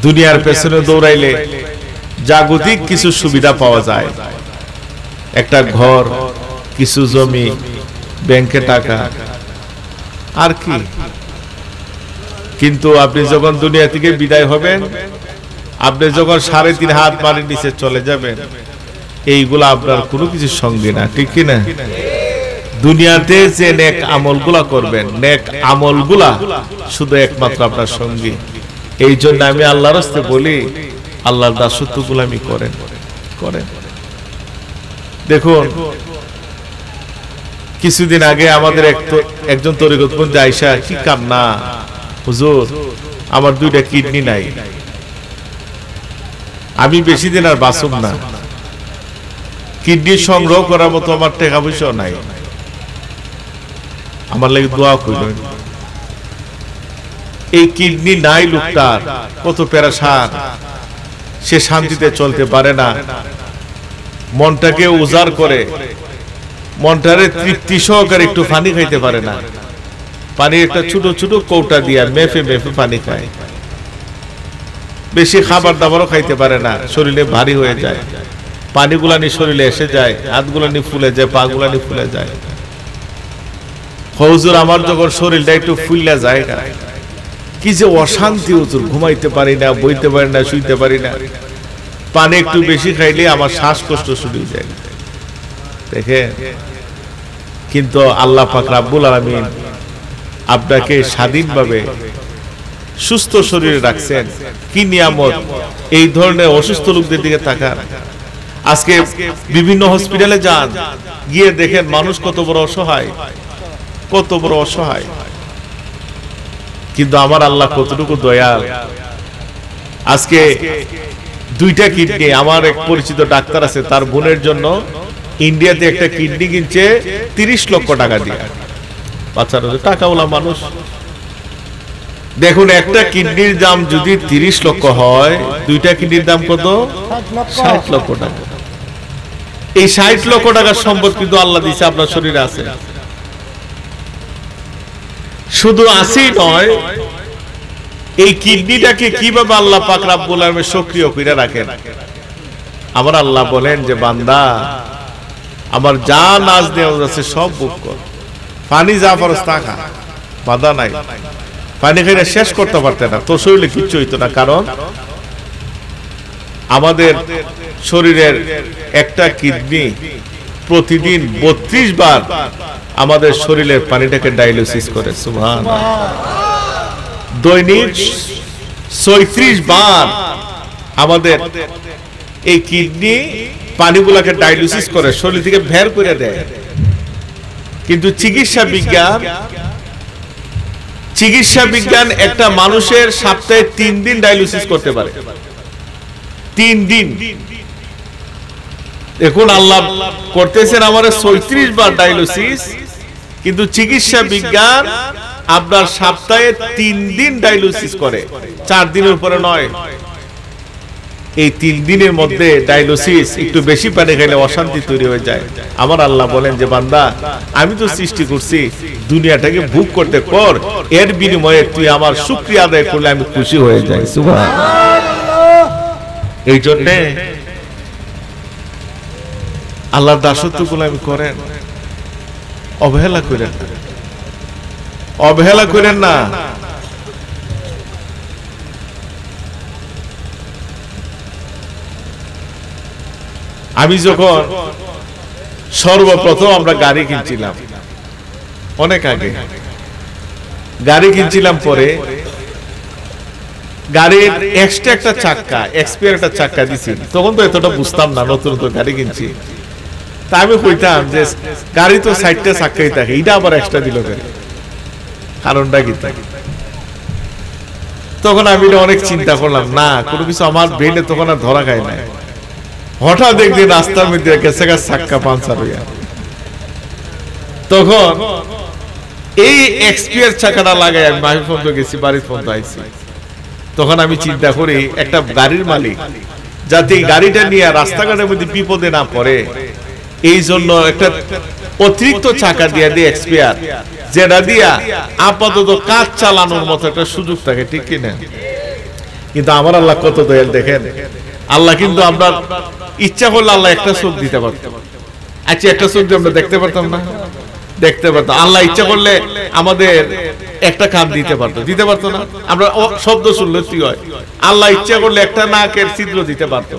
দুনিয়ার পেছনে দৌড়াইলে জাগতিক কিছু সুবিধা পাওয়া যায়, একটা ঘর, কিছু জমি, ব্যাংকে টাকা, আর কি। কিন্তু আপনি যখন দুনিয়া থেকে বিদায় হবেন, আপনি যখন 3.5 হাত মাটির নিচে চলে যাবেন, এইগুলা আপনার কোনো কিছু সঙ্গী না, ঠিক কিনা? দুনিয়াতে যে নেক আমলগুলা করবেন, নেক আমলগুলা শুধু একমাত্র আপনার সঙ্গী। এই জন্য আমি আল্লাহর রাস্তে বলি, আল্লাহর দাসত্ব গোলামি করেন। দেখুন, কিছুদিন আগে আমাদের একজন তরিকতপন্থী আয়েশা কি কান্না, হুজুর আমার 2টা কিডনি নাই, আমি বেশি দিন আর বাঁচব না, কিডনি সংগ্রহ করার মতো আমার টাকা পয়সা নাই, আমার লাগি দোয়া করবেন। এই কিডনি নাই লোকটার, কত পেরেশান, সে শান্তিতে চলতে পারে না, মনটাকে উজাড় করে, মনটারে তৃপ্তি সহকারে একটু পানি খাইতে পারে না, পানি একটা ছোট ছোট কৌটা দিয়া মেফে মেফে পানি খায়, বেশি খাবার দাবারও খাইতে পারে না, শরীরে ভারী হয়ে যায়, পানিগুলানি শরীরে এসে যায়, হাতগুলানি ফুলে যায়, পাগুলানি ফুলে যায়। হুজুর আমার যখন শরীরটা একটু ফুললা যায়, কি যে অশান্তি হুজুর, ঘুমাইতে পারি না, বইতে পারি না, শুইতে পারি না, পানি একটু বেশি খাইলে আমার শ্বাসকষ্ট শুরু হয়ে যায়। দেখেন, কিন্তু আল্লাহ পাক রব্বুল আলামিন আপনাকে স্বাধীনভাবে সুস্থ শরীরে রাখছেন, কি নিয়ামত। এই ধরনের অসুস্থ লোকদের দিকে তাকান, আজকে বিভিন্ন হসপিটালে যান, গিয়ে দেখেন মানুষ কত বড় অসহায়, কত বড় অসহায়। কিন্তু আমার আল্লাহ কতটুকু দয়াল, আজকে 2টা কিডনি, আমার এক পরিচিত ডাক্তার আছে, তার বোনের জন্য ইন্ডিয়াতে একটা কিডনি কিনছে 30 লক্ষ টাকা দিয়ে। বাচ্চারা টাকাওয়ালা মানুষ, দেখুন একটা কিডনির দাম যদি 30 লক্ষ হয়, 2টা কিডনির দাম কত? 60 লক্ষ টাকা। এই 60 লক্ষ টাকার সম্পদ কিন্তু আল্লাহ দিয়েছে, আপনার শরীরে আছে। শুধু আসেই নয়, এই কিডনিটাকে কিভাবে আল্লাহ পাক রব্বুল আলামিন সক্রিয় করে রাখেন। আমার আল্লাহ বলেন যে বান্দা, আমার যা নাজ নেওয়া আছে সব বুক কর, পানি যা পারস তা খা, বাধা নাই। পানি খাইলে শেষ করতে পারতে না, তোর শরীরে কিচ্ছু হইতো না, কারণ আমাদের শরীরের একটা কিডনি প্রতিদিন 32 বার আমাদের শরীরের পানিটাকে ডায়ালিসিস করে। সুবহানাল্লাহ। দৈনিক 36 বার আমাদের এই কিডনি পানিগুলাকে ডায়ালিসিস করে, শরীর থেকে বের করে দেয়। কিন্তু চিকিৎসা বিজ্ঞান একটা মানুষের সপ্তাহে 3 দিন ডায়ালিসিস করতে পারে, 3 দিন। এখন আল্লাহ করতেছেন আমাদের 36 বার ডায়ালিসিস, কিন্তু চিকিৎসা বিজ্ঞান আপনার সপ্তাহে 3 দিন ডায়ালিসিস করে, 4 দিনের উপরে নয়। এই 3 দিনের মধ্যে ডায়ালিসিস একটু বেশি পানি খেলে অশান্তি তৈরি হয়ে যায়। আমার আল্লাহ বলেন যে বান্দা, আমি তো সৃষ্টি করছি, দুনিয়াটাকে ভোগ করতে কর, এর বিনিময়ে তুই আমার শুকরিয়া আদায় করলে আমি খুশি হয়ে যাই। সুবহানাল্লাহ। এই জন্য আল্লাহর দাসত্ব গোলামি করেন, অবহেলা করেন না, অবহেলা করেন না। আমি যখন সর্বপ্রথম আমরা গাড়ি কিনছিলাম, অনেক আগে গাড়ি কিনছিলাম, পরে গাড়ির এক্সট্রা একটা চাক্কা, এক্সপিয়ার একটা চাক্কা দিছি। তখন তো এতটা বুঝতাম না, নতুন নতুন গাড়ি কিনছি। তা আমি কইতাম যে গাড়ি তো 60টা চাক্কাই থাকে, এটা আবার এক্সট্রা দিল কেন, কারণটা কি? তখন আমি অনেক চিন্তা করলাম, না কোনো কিছু আমার ব্রেনে তখন আর ধরা খায় না। হঠাৎ একদিন রাস্তার মধ্যে গেছে চাক্কা পাঞ্চার হইয়া, তখন এই এক্সপিয়ার চাকাটা লাগাই আমি বাড়ি পর্যন্ত গেছি, বাড়ির পর্যন্ত আইছি। তখন আমি চিন্তা করি, একটা গাড়ির মালিক যাতে গাড়িটা নিয়ে রাস্তাঘাটের মধ্যে বিপদে না পড়ে, এই জন্য একটা অতিরিক্ত চাকা দিয়ে দিয়ে এক্সপিয়ার, যেটা দিয়া আপাতত কাজ চালানোর মতো একটা সুযোগ থাকে, ঠিক কিনা? কিন্তু আমার আল্লাহ কত দয়াল দেখেন, আল্লাহ কিন্তু আপনার ইচ্ছা করলে আল্লাহ একটা চোখ দিতে পারত। আচ্ছা একটা চোখ দিয়ে আমরা দেখতে পারতাম না? দেখতে পারতাম। আল্লাহ ইচ্ছা করলে আমাদের একটা কান দিতে পারতো না? আমরা শব্দ শুনলে কি হয়? আল্লাহ ইচ্ছা করলে একটা নাকের ছিদ্র দিতে পারতো,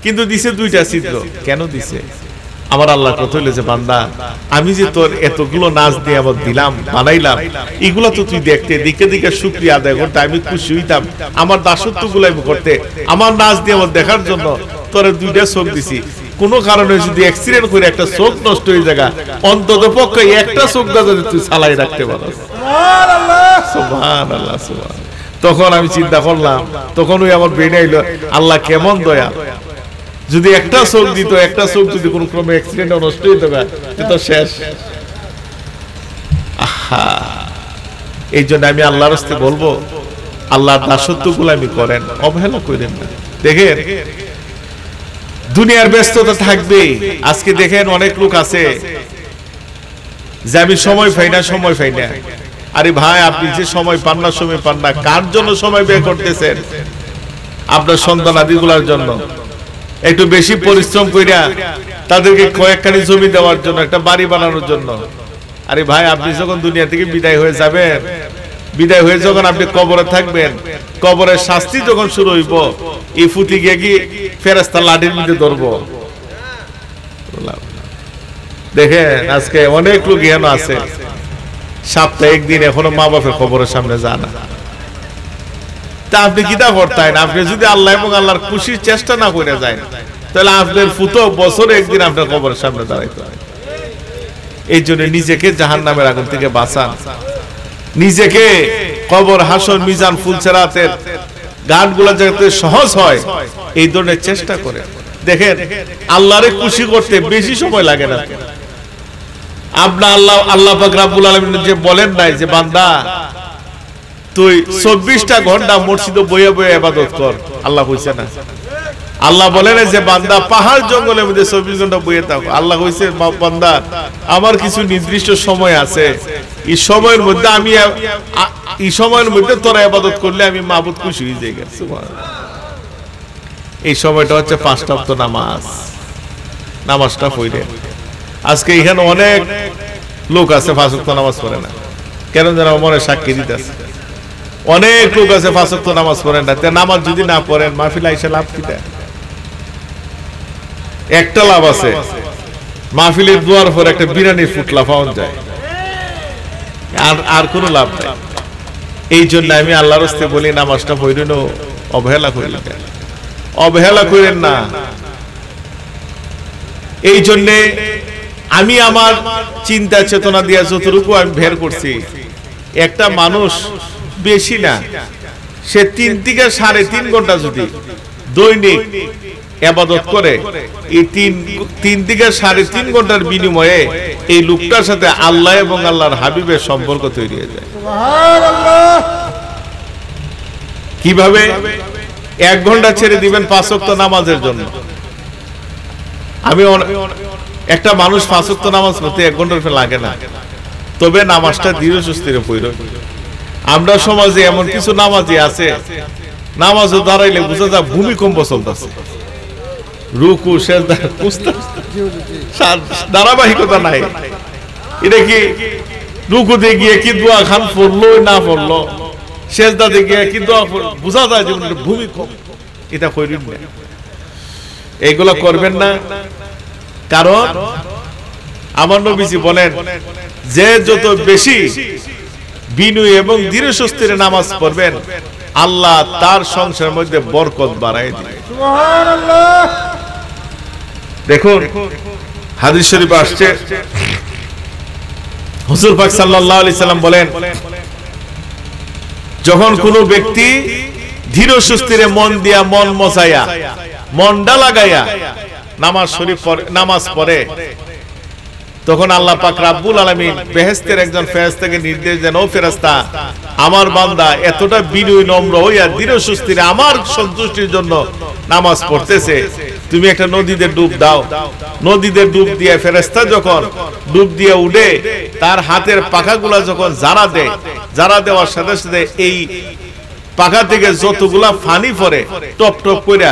কিন্তু দিছে দুইটা ছিদ্র। কেন দিছে? আমার আল্লাহ কত হইলে যে বান্দা, আমি যে তোর এতগুলো নাচ দিয়ে আবার দিলাম, বানাইলাম, এগুলা তো তুই দেখতে, দিকে দিকে শুকরিয়া আদায় করতে আমি খুশি হইতাম, আমার দাসত্ব গুলাই করতে, আমার নাচ দিয়ে আমার দেখার জন্য তোর দুইটা চোখ দিছি। কোনো কারণে যদি অ্যাক্সিডেন্ট করে একটা চোখ নষ্ট হয়ে যায়, অন্তত পক্ষে একটা চোখ দা যদি তুই চালাই রাখতে পারস। সুবহানাল্লাহ, সুবহান। তখন আমি চিন্তা করলাম, তখন ওই আমার ব্রেনে আইলো, আল্লাহ কেমন দয়া, যদি একটা চোখ দিত, একটা চোখ যদি কোন ক্রমে অ্যাক্সিডেন্টে নষ্ট হইতো তো শেষ। এই জন্য আমি আল্লাহর রাস্তায় বলবো, আল্লাহর দাসত্ব গুলামি করেন, অবহেলা করেন না। দেখেন দুনিয়ার ব্যস্ততা থাকবে। আজকে দেখেন অনেক লোক আছে যে আমি সময় পাই না। আরে ভাই, আপনি যে সময় পান না, কার জন্য সময় বের করতেছেন? আপনার সন্তান আদিগুলার জন্য। একটু বেশি পরিশ্রম কইরা তাদেরকে কয়েকখানি জমি দেওয়ার জন্য, একটা বাড়ি বানানোর জন্য। আরে ভাই, আপনি যখন দুনিয়া থেকে বিদায় হয়ে যাবেন, বিদায় হয়ে যখন আপনি কবরে থাকবেন, কবরের শাস্তি যখন শুরু হইব, এই ফুটি গিয়ে কি ফেরেশতা লাঠির মধ্যে ধরবো? দেখেন আজকে অনেক লোক এখানে আছে, সপ্তাহে একদিন এখনো মা বাপের কবরের সামনে যান না। তা আপনি কিটা করতেন? আপনি যদি আল্লাহ এবং আল্লাহর খুশির চেষ্টা না করে যায়, তাহলে আপনার ফুটো বছরে একদিন আপনার কবরের সামনে দাঁড়াইতে হয়। এই জন্য নিজেকে জাহান্নামের আগুন থেকে বাঁচান, নিজেকে কবর, হাসর, মিজান, ফুলসেরাতের গানগুলা যাতে সহজ হয় এই ধরনের চেষ্টা করে। দেখেন আল্লাহরে খুশি করতে বেশি সময় লাগে না। আপনার আল্লাহ পাক রব্বুল আলামিন যে বলেন নাই যে বান্দা তুই 24টা ঘন্টা মসজিদে বইয়ে বইয়ে ইবাদত কর, আল্লাহ কইছে না? আল্লাহ বলেন যে বান্দা পাহাড় জঙ্গলের মধ্যে 24 ঘন্টা বইয়ে থাকো। আল্লাহ কইছে বান্দা আমার কিছু নির্দিষ্ট সময় আছে, এই সময়ের মধ্যে আমি এই সময়ের মধ্যে তোরা ইবাদত করলে আমি মাবুদ খুশি হয়ে যাই। সুবহানাল্লাহ। এই সময়টা হচ্ছে 5 ওয়াক্ত নামাজ। নামাজটা পড়ে আজকে এখানে অনেক লোক আছে 5 ওয়াক্ত নামাজ পড়ে না, কেন যেন মনে সাক্ষী দিতেছে। অনেক লোক আছে 5 ওয়াক্ত নামাজ পড়েন না। তে নামাজ যদি না পড়েন মাহফিল আইসা লাভ কি? একটা লাভ আছে, মাহফিলের দুয়ার পর একটা বিরিয়ানির ফুটলা পাওয়া যায়, আর কোনো লাভ নাই। এই জন্য আমি আল্লাহর রাস্তায় বলি, নামাজটা পড়েন, অবহেলা করেন, অবহেলা করেন না। এই জন্য আমি আমার চিন্তা চেতনা দিয়া যতটুকু আমি বের করছি, একটা মানুষ বেশি না, সে 3 থেকে 3.5 ঘন্টা যদি দৈনিক ইবাদত করে, এই 3 থেকে 3.5 ঘন্টার বিনিময়ে এই লোকটার সাথে আল্লাহ এবং আল্লাহর হাবিবের সম্পর্ক তৈরি হয়ে যায়। সুবহানাল্লাহ। কিভাবে? 1 ঘন্টা ছেড়ে দিবেন 5 ওয়াক্ত নামাজের জন্য। আমি একটা মানুষ 5 ওয়াক্ত নামাজ পড়তে 1 ঘন্টার লাগে না, তবে নামাজটা ধীরে সুস্থিরে পড়ে। আমরা সমাজে এমন কিছু নামাজি আছে, নামাজে দাঁড়াইলে বুঝা যায় ভূমিকম্প চলতেছে, রুকু সেজদা ধারাবাহিকতা নাই। এটা কি রুকুতে গিয়ে কি দোয়া খান পড়লো না পড়লো, সেজদাতে গিয়ে কি দোয়া বুঝা যায় যে ভূমিকম্প। এটা কইরেন না, এইগুলা করবেন না। কারণ আমার নবীজি বলেন যে যত বেশি বিনয় এবং ধীরে সুস্থিরে নামাজ পড়বেন, আল্লাহ তার সংসারের মধ্যে বরকত বাড়ায় দিবেন। সুবহানাল্লাহ। দেখুন হাদিস শরীফে আসছে, হুজুর পাক সাল্লাল্লাহু আলাইহি সাল্লাম বলেন, যখন কোনো ব্যক্তি ধীরে সুস্থিরে মন দিয়া, মন মজায়া, মনটা লাগাইয়া নামাজ পড়ে, তখন আল্লাহ পাক রব্বুল আলামিন বেহেশতের একজন ফেরেশতাকে নির্দেশ দেন, ও ফেরেশতা, আমার বান্দা এতটা বিনয়ী নম্র হইয়া ধীরে সুস্থিরে আমার সন্তুষ্টির জন্য নামাজ পড়তেছে, তুমি একটা নদীতে ডুব দাও। নদীতে ডুব দিয়ে ফেরেশতা যখন ডুব দিয়ে উঠে, তার হাতের পাখাগুলা যখন জারা দেয়, জারা দেওয়ার সাথে সাথে এই পাখা থেকে যতগুলা পানি পড়ে টপ টপ কইরা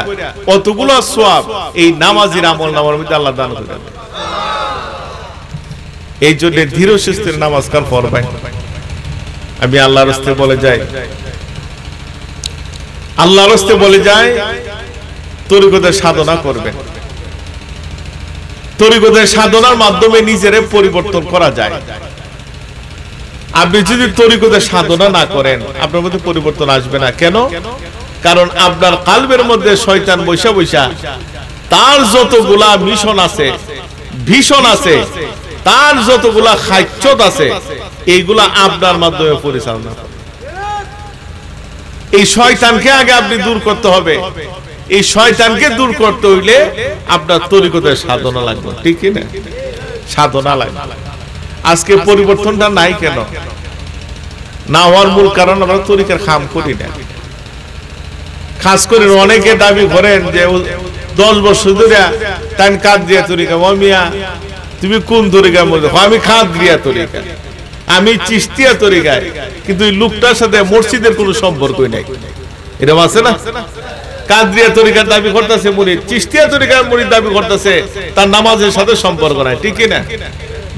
অতগুলো সওয়াব এই নামাজের আমল নামার মধ্যে আল্লাহ দান করে দেন। এই জন্য ধীর সুস্থির নামাজ কার পড়বেন। আমি আল্লাহর রাস্তায় বলে যাই, আল্লাহর রাস্তায় বলে যায় তরিকতের সাধনা করবেন। তরিকতের সাধনার মাধ্যমে নিজের পরিবর্তন করা যায়। আপনি যদি তরিকতের সাধনা না করেন আপনার মধ্যে পরিবর্তন আসবে না। কেন? কারণ আপনার কালবের মধ্যে শয়তান বৈশা বৈশা তার যতগুলা মিশন আছে, ভীষণ আছে, তার যতগুলা খাইচ্ছত আছে, এইগুলা আপনার মাধ্যমে পরিচালনা করে। এই শয়তানকে আগে আপনি দূর করতে হবে। এই শয়তানকে দূর করতে হইলে আপনার তরিকতের সাধনা লাগবে, ঠিক না? সাধনা লাগবে। আজকে পরিবর্তনটা নাই কেন? না হওয়ার মূল কারণ আমরা তরিকার খাম করি না। খাস করে অনেকে দাবি করেন যে 10 বছর ধরে তাই কাদ দিয়া তরিকা। মিয়া তুমি কোন তরিকার মধ্যে? আমি খাদ দিয়া তরিকা, আমি চিশতিয়া তরিকায়। কিন্তু এই লোকটার সাথে মসজিদের কোনো সম্পর্কই নাই। এরকম আছে না? কাদরিয়া তরিকার দাবি করতেছে মুরিদ, চিশতিয়া তরিকার মুরিদ দাবি করতেছে তার নামাজের সাথে সম্পর্ক নাই, ঠিক না?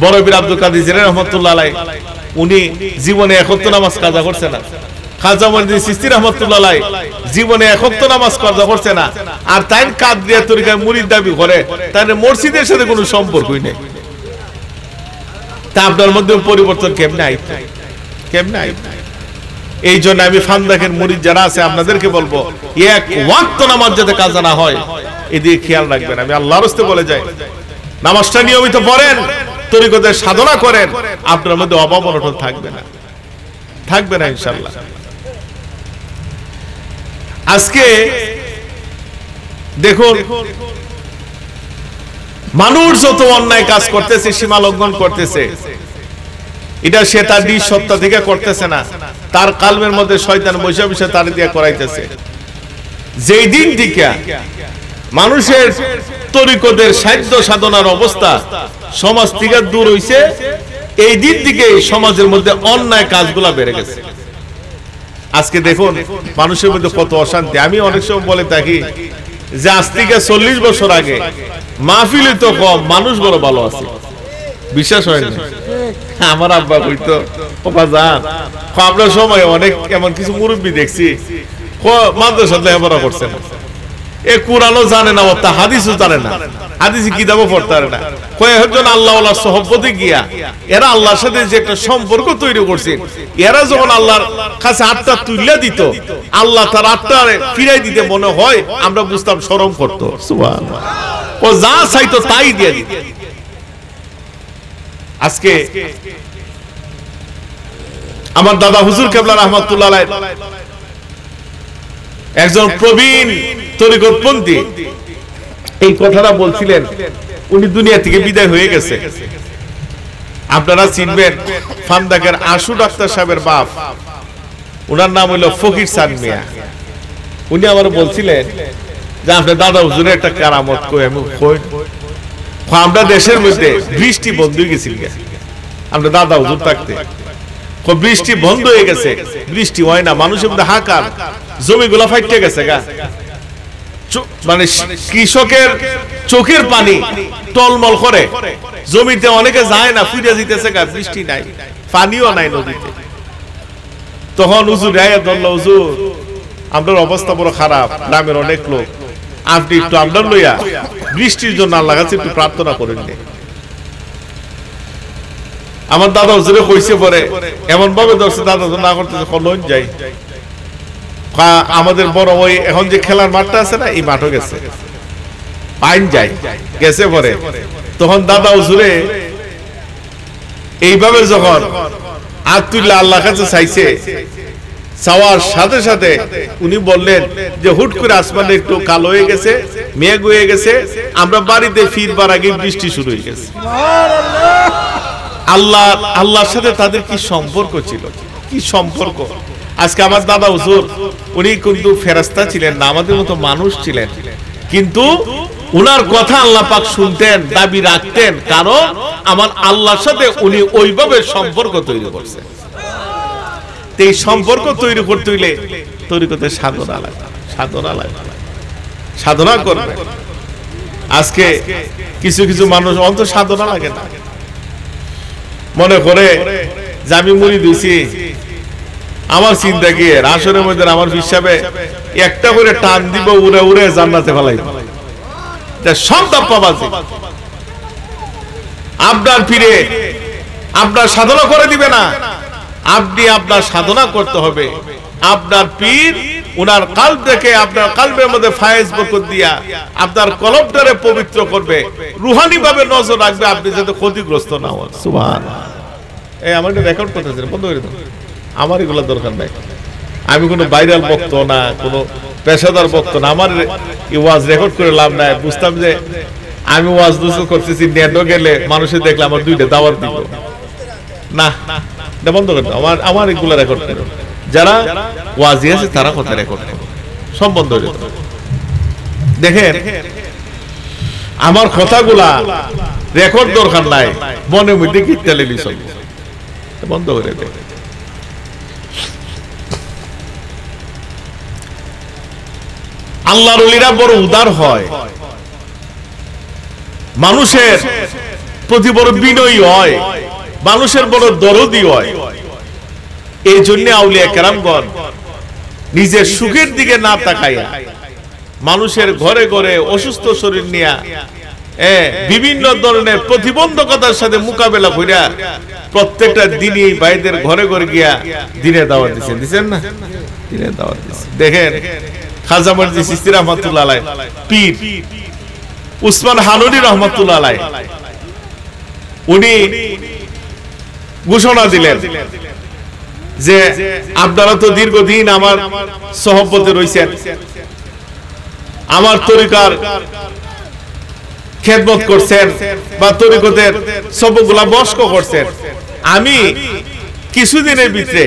বড় পীর আব্দুল কাদের জিলানী রাহমাতুল্লাহ আলাইহি উনি জীবনে 71 নামাজ কাজা করছে না। খাজা মঈনুদ্দিন চিশতি রাহমাতুল্লাহ আলাইহি জীবনে 71 নামাজ কাজা করছে না। আর তাই কাদরিয়া তরিকার মুরিদ দাবি করে, তার মসজিদের সাথে কোনো সম্পর্কই নেই। তা আপনার মধ্যে পরিবর্তন কেমনে আইছে? কেমনে আইছে? এই জন্য আমি ফান্দাকের মুরিদ যারা আছে আপনাদেরকে বলবো, এক ওয়াক্ত নামাজ যাতে কাজা না হয় এদিকে খেয়াল রাখবেন। আমি আল্লাহর রাস্তায় বলে যাই, নামাজটা নিয়মিত পড়েন, তরিকতের সাধনা করেন, আপনার মধ্যে অভাব অনটন থাকবে না, থাকবে না ইনশাআল্লাহ। আজকে দেখুন মানুষ যত অন্যায় কাজ করতেছে, সীমা লঙ্ঘন করতেছে, এটা সে তার নিজ সত্তা থেকে করতেছে না, তার কালবের মধ্যে শয়তান বৈশা বৈশা তার দিয়ে করাইতেছে। যেই দিন থেকে মানুষের তরিকতের সাধ্য সাধনার অবস্থা সমাজ থেকে দূর হইছে, এই দিন থেকে সমাজের মধ্যে অন্যায় কাজগুলা বেড়ে গেছে। আজকে দেখুন মানুষের মধ্যে কত অশান্তি। আমি অনেক সময় বলে থাকি যে আজ থেকে 40 বছর আগে মাহফিলে তো কম, মানুষ বড় ভালো আছে। বিশ্বাস হয় না? আমার আব্বা কইতো, বাবা জান আমরা সময় অনেক এমন কিছু মুরব্বী দেখছি মাদ্রাসা লেখাপড়া করছে না, এ কোরআনও জানে না, তা হাদিসও জানে না, হাদিস কিতাবও পড়তে পারে না। কয়েকজন আল্লাহওয়ালার সহবতে গিয়া এরা আল্লাহর সাথে যে একটা সম্পর্ক তৈরি করছে, এরা যখন আল্লাহর কাছে হাতটা তুলে দিত, আল্লাহ তার হাতটা ফিরাই দিতে মনে হয় আমরা বুঝতাম শরম করতো। সুবহানাল্লাহ, ও যা চাইতো তাই দিয়ে দিত। আজকে আমার দাদা হুজুর কেবলা রাহমাতুল্লাহ আলাইহি একজন প্রবীণ তরিকতপন্থী এই কথাটা বলছিলেন, উনি দুনিয়া থেকে বিদায় হয়ে গেছে। আপনারা চিনবেন ফান্দাকের আশু ডাক্তার সাহেবের বাপ, ওনার নাম হলো ফকির চাঁদ মিয়া। উনি আমার বলছিলেন যে আপনার দাদা হুজুরের একটা কারামত কই। আমি কই আমরা দেশের মধ্যে বৃষ্টি বন্ধ হয়ে গেছিল, আমরা দাদা হুজুর থাকতে বৃষ্টি বন্ধ হয়ে গেছে, বৃষ্টি হয় না, মানুষের মধ্যে হাকার, জমিগুলা ফাইটে গেছে গা। মানে কৃষকের চোখের পানি টলমল করে, জমিতে অনেকে যায় না, ফিরে যেতেছে গা, বৃষ্টি নাই, পানিও নাই নদীতে। তখন হুজুর আয়া ধরল, হুজুর আপনার অবস্থা বড় খারাপ, গ্রামের অনেক লোক, আপনি একটু আপনার লইয়া বৃষ্টির জন্য আল্লাহর কাছে একটু প্রার্থনা করেন। আমার দাদা হুজুরে কইছে পরে এমন ভাবে ধরছে, দাদা তো না করতেছে, কলন যাই। আমাদের বড় ওই এখন যে খেলার মাঠটা আছে না, এই মাঠও গেছে, পাইন যাই গেছে পরে। তখন দাদা হুজুরে এইভাবে যখন আতুল্লাহ আল্লাহর কাছে চাইছে, চাওয়ার সাথে সাথে উনি বললেন যে হুট করে আসমানে একটু কালো হয়ে গেছে, মেঘ হয়ে গেছে, আমরা বাড়িতে ফিরবার আগে বৃষ্টি শুরু হয়ে গেছে। আল্লাহর সাথে তাদের কি সম্পর্ক ছিল, কি সম্পর্ক। আজকে আমার দাদা হুজুর উনি কিন্তু ফেরেশতা ছিলেন না, আমাদের মতো মানুষ ছিলেন, কিন্তু উনার কথা আল্লাহ পাক শুনতেন, দাবি রাখতেন, কারণ আমার আল্লাহর সাথে উনি ওইভাবে সম্পর্ক তৈরি করছেন। এই সম্পর্ক তৈরি করতে হইলে তো তরিকতে সাধনা লাগে, সাধনা লাগে, সাধনা করবে। আজকে কিছু কিছু মানুষ অন্ত সাধনা লাগে না, মনে করে যে আমি মুড়ি দিছি, আমার চিন্তা কি আসরের মধ্যে আমার হিসাবে একটা করে টান দিব, উড়ে উড়ে জান্নাতে ফেলাই সন্তাপ পাবাজি। আপনার ফিরে আপনার সাধনা করে দিবে না, আপনি আপনার সাধনা করতে হবে। আপনার পীর উনার কাল্ব দেখে আপনার কাল্বের মধ্যে ফায়েজ বরকত দিয়া আপনার কলবটারে পবিত্র করবে, রুহানি ভাবে নজর রাখবে, আপনি যাতে ক্ষতিগ্রস্ত না হন। সুবহানাল্লাহ। এই আমার রেকর্ড করতেছেন, বন্ধ করে দাও, আমার এগুলো দরকার নাই। আমি কোনো ভাইরাল বক্তা না, কোনো পেশাদার বক্তা না, আমার ওয়াজ রেকর্ড করে লাভ নাই। বুঝতাম যে আমি ওয়াজ দুসু করতেছি, নেটও গেলে মানুষের দেখলে আমার দুইটা দাওয়াত দিব না, এটা বন্ধ করে দাও। আমার এগুলো রেকর্ড করো, যারা ওয়াজি আছে তারা কথা রেকর্ড করো, সব বন্ধ হয়ে যেত। দেখেন আমার কথাগুলা রেকর্ড দরকার নাই, মনের মধ্যে গীতলে লিসব বন্ধ করে দেয়। আল্লাহর ওলিরা বড় উদার হয়, মানুষের প্রতি বড় বিনয়ী হয়, মানুষের বড় দরদি হয়। এই জন্য আউলিয়া কেরামগণ নিজের সুখের দিকে না তাকাইয়া মানুষের ঘরে ঘরে অসুস্থ শরীর নিয়ে বিভিন্ন ধরনের প্রতিবন্ধকতার সাথে মোকাবেলা কইরা প্রত্যেকটা দিনই ভাইদের ঘরে ঘরে গিয়া দিনে দাওয়াত দিচ্ছেন না, দিনে দাওয়াত দিচ্ছেন। দেখেন খাজা মজলিস চিশতি রাহমাতুল্লাহ আলাইহি পীর উসমান হানুনি রাহমাতুল্লাহ আলাইহি উনি ঘোষণা দিলেন যে আপনারা তো দীর্ঘদিন আমার সহবতে রয়েছেন, আমার তরিকার খেদমত করছেন বা তরিকতের সবগুলা বস্ক করছেন, আমি কিছুদিনের ভিতরে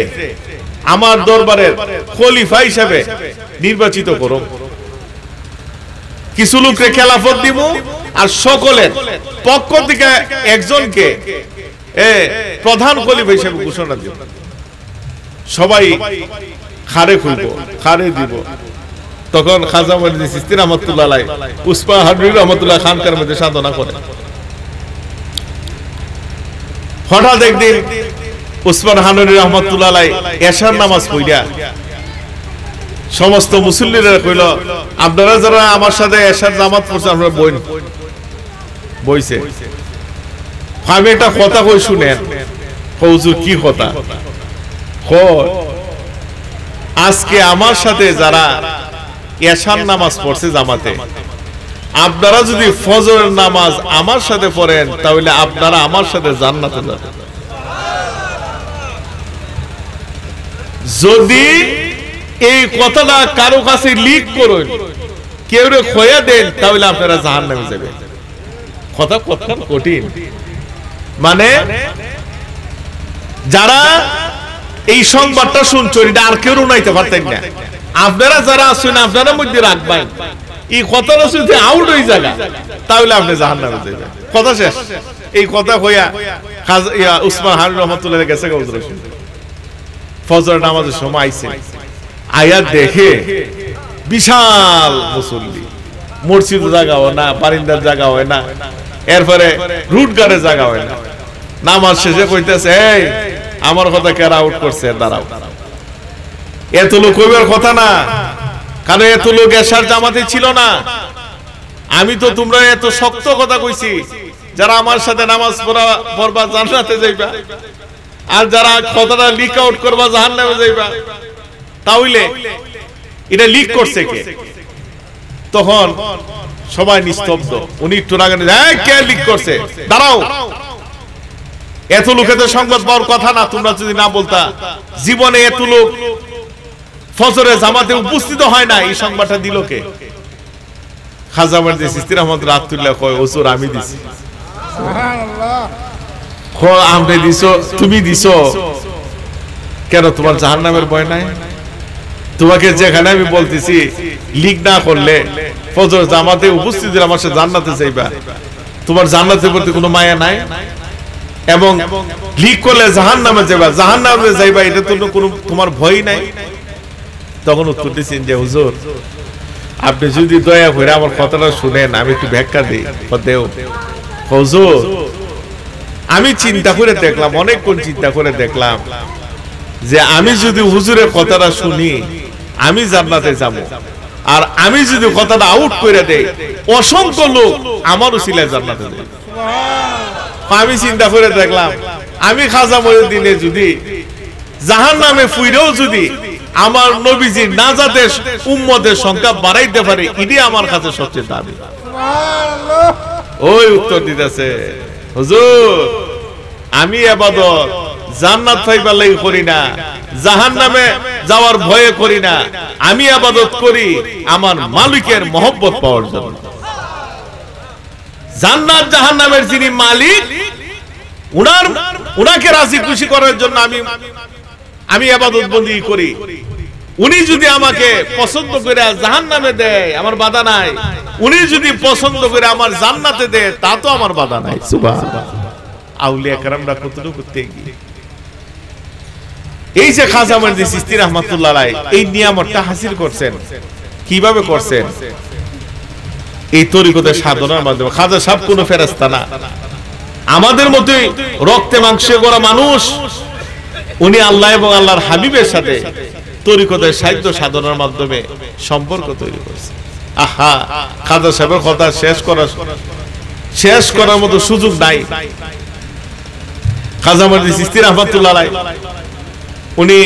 আমার দরবারের খলিফা হিসেবে নির্বাচিত করব, কিছু লোককে খেলাফত দিব আর সকলের পক্ষ থেকে একজনকে প্রধান খলিফা হিসেবে ঘোষণা দিব। সবাই খারে খুলবো, খারে দিব। তখন খাজা মজলিস চিশতি রাহমাতুল্লাহ আলাইহি উসমান হানুনি রাহমাতুল্লাহ খানকার মধ্যে সাধনা করে। হঠাৎ একদিন উসমান হানুনি রাহমাতুল্লাহ আলাইহি এশার নামাজ পড়িয়া সমস্ত মুসল্লিরা কইল, আপনারা যারা আমার সাথে এশার জামাত পড়ছেন আপনারা বইছে, আমি একটা কথা কই শুনেন। হুজুর কি কথা? আজকে আমার সাথে যারা এশার নামাজ পড়ছে জামাতে, আপনারা যদি ফজরের নামাজ আমার সাথে পড়েন তাহলে আপনারা আমার সাথে জান্নাতে যাবেন। যদি এই কথাটা কারো কাছে লিক করুন, কেউ রে খোয়া দেন, তাহলে আপনারা জাহান্নামে যাবেন। কথা কঠিন। মানে যারা এই সংবাদটা শুনছেন এটা আর কেউ উনাইতে পারতেন না, আপনারা যারা আছেন আপনারা মধ্যে রাখবেন এই কথাটা শুনতে আউট হয়ে যাবে, তাহলে আপনি জাহান্নামে যাবেন। কথা শেষ। এই কথা হইয়া উসমান হানুনি রাহমাতুল্লাহ গেছে ফজর নামাজের সময় আইছে, আয়াত দেখে বিশাল মুসল্লি, মসজিদ জায়গা হয় না, বারিন্দার জায়গা হয় না, এরপরে রুট গার্ডের জায়গা হয় না। নামাজ শেষে কইতেছে, এই আমার কথা কেরা আউট করছে, দাঁড়াও। এত লোক কইবার কথা না, কারণ এত লোক এশার জামাতে ছিল না। আমি তো তোমরা এত শক্ত কথা কইছি, যারা আমার সাথে নামাজ পড়বা জান্নাতে যাইবা, আর যারা কথাটা লিক আউট করবা জাহান্নামে যাইবা। তাহলে এটা লিক করছে কে? তখন সবাই নিস্তব্ধ। উনি একটু রাগে, কে লিক করছে, দাঁড়াও। এত লোকেদের সংবাদ পাওয়ার কথা না, তোমরা যদি না বলতা। জীবনে এত লোক ফজরে জামাতে উপস্থিত হয় না, এই সংবাদটা দিল কে? খাজা মজলিস চিশতি রাহমাতুল্লাহ কয়, হুজুর আমি দিছি। সুবহানাল্লাহ। আপনি দিছো, তুমি দিছো কেন? তোমার জাহান্নামের ভয় নাই? তোমাকে যেখানে আমি বলতেছি লিক না করলে ফজর জামাতে উপস্থিত হলে আমার সাথে জান্নাতে যাইবা, তোমার জান্নাতের প্রতি কোনো মায়া নাই? এবং লিক করলে জাহান্নামে যাইবা, জাহান্নামে যাইবা, এটা তো কোনো তোমার ভয় নাই? তখন উত্তর দিচ্ছেন যে হুজুর আপনি যদি দয়া করে আমার কথাটা শুনেন আমি একটু ব্যাখ্যা দিই। দেও হুজুর আমি চিন্তা করে দেখলাম, অনেকক্ষণ চিন্তা করে দেখলাম যে আমি যদি হুজুরের কথাটা শুনি আমি জান্নাতে যাব, আর আমি যদি কথাটা আউট করে দেই অসংখ্য লোক আমার উসিলায় জান্নাতে যাবে। আমি চিন্তা করে দেখলাম আমি খাজা মঈনুদ্দিনে যদি জাহান্নামে ফুইরেও যদি আমার নবীজির নাজাতের উম্মতের সংখ্যা বাড়াইতে পারে, এটি আমার কাছে সবচেয়ে দাবি। ওই উত্তর দিতেছে হুজুর আমি ইবাদত জান্নাত পাইবার লাগি করি না, জাহান্নামে যাওয়ার ভয়ে করি না, আমি ইবাদত করি আমার মালিকের মহব্বত পাওয়ার জন্য। জান্নাত জাহান্নামের যিনি মালিক উনাকে রাজি খুশি করার জন্য আমি ইবাদত বন্দেগী করি। উনি যদি আমাকে পছন্দ করে জাহান্নামে দেয় আমার বাধা নাই, উনি যদি পছন্দ করে আমার জান্নাতে দেয় তা তো আমার বাধা নাই। সুবহানাল্লাহ। আউলিয়া কেরামরা কতটুকু করতে গিয়ে এই যে খাজা মঈনুদ্দিন চিশতি রাহমাতুল্লাহ আলাইহি এই নিয়ামতটা হাসিল করছেন, কিভাবে করছেন? এই তরিকতের সাধনার মাধ্যমে। খাজা সাহেব কোনো ফেরেশতা না, আমাদের মতোই রক্তে মাংসে গড়া মানুষ। উনি আল্লাহ এবং আল্লাহর হাবিবের সাথে তরিকতের সাহিত্য সাধনার মাধ্যমে সম্পর্ক তৈরি করেছে। আহা, খাজা সাহেবের কথা শেষ করার মতো সুযোগ নাই। খাজা মঈনুদ্দিন চিশতি রাহমাতুল্লাহ আলাইহি উনি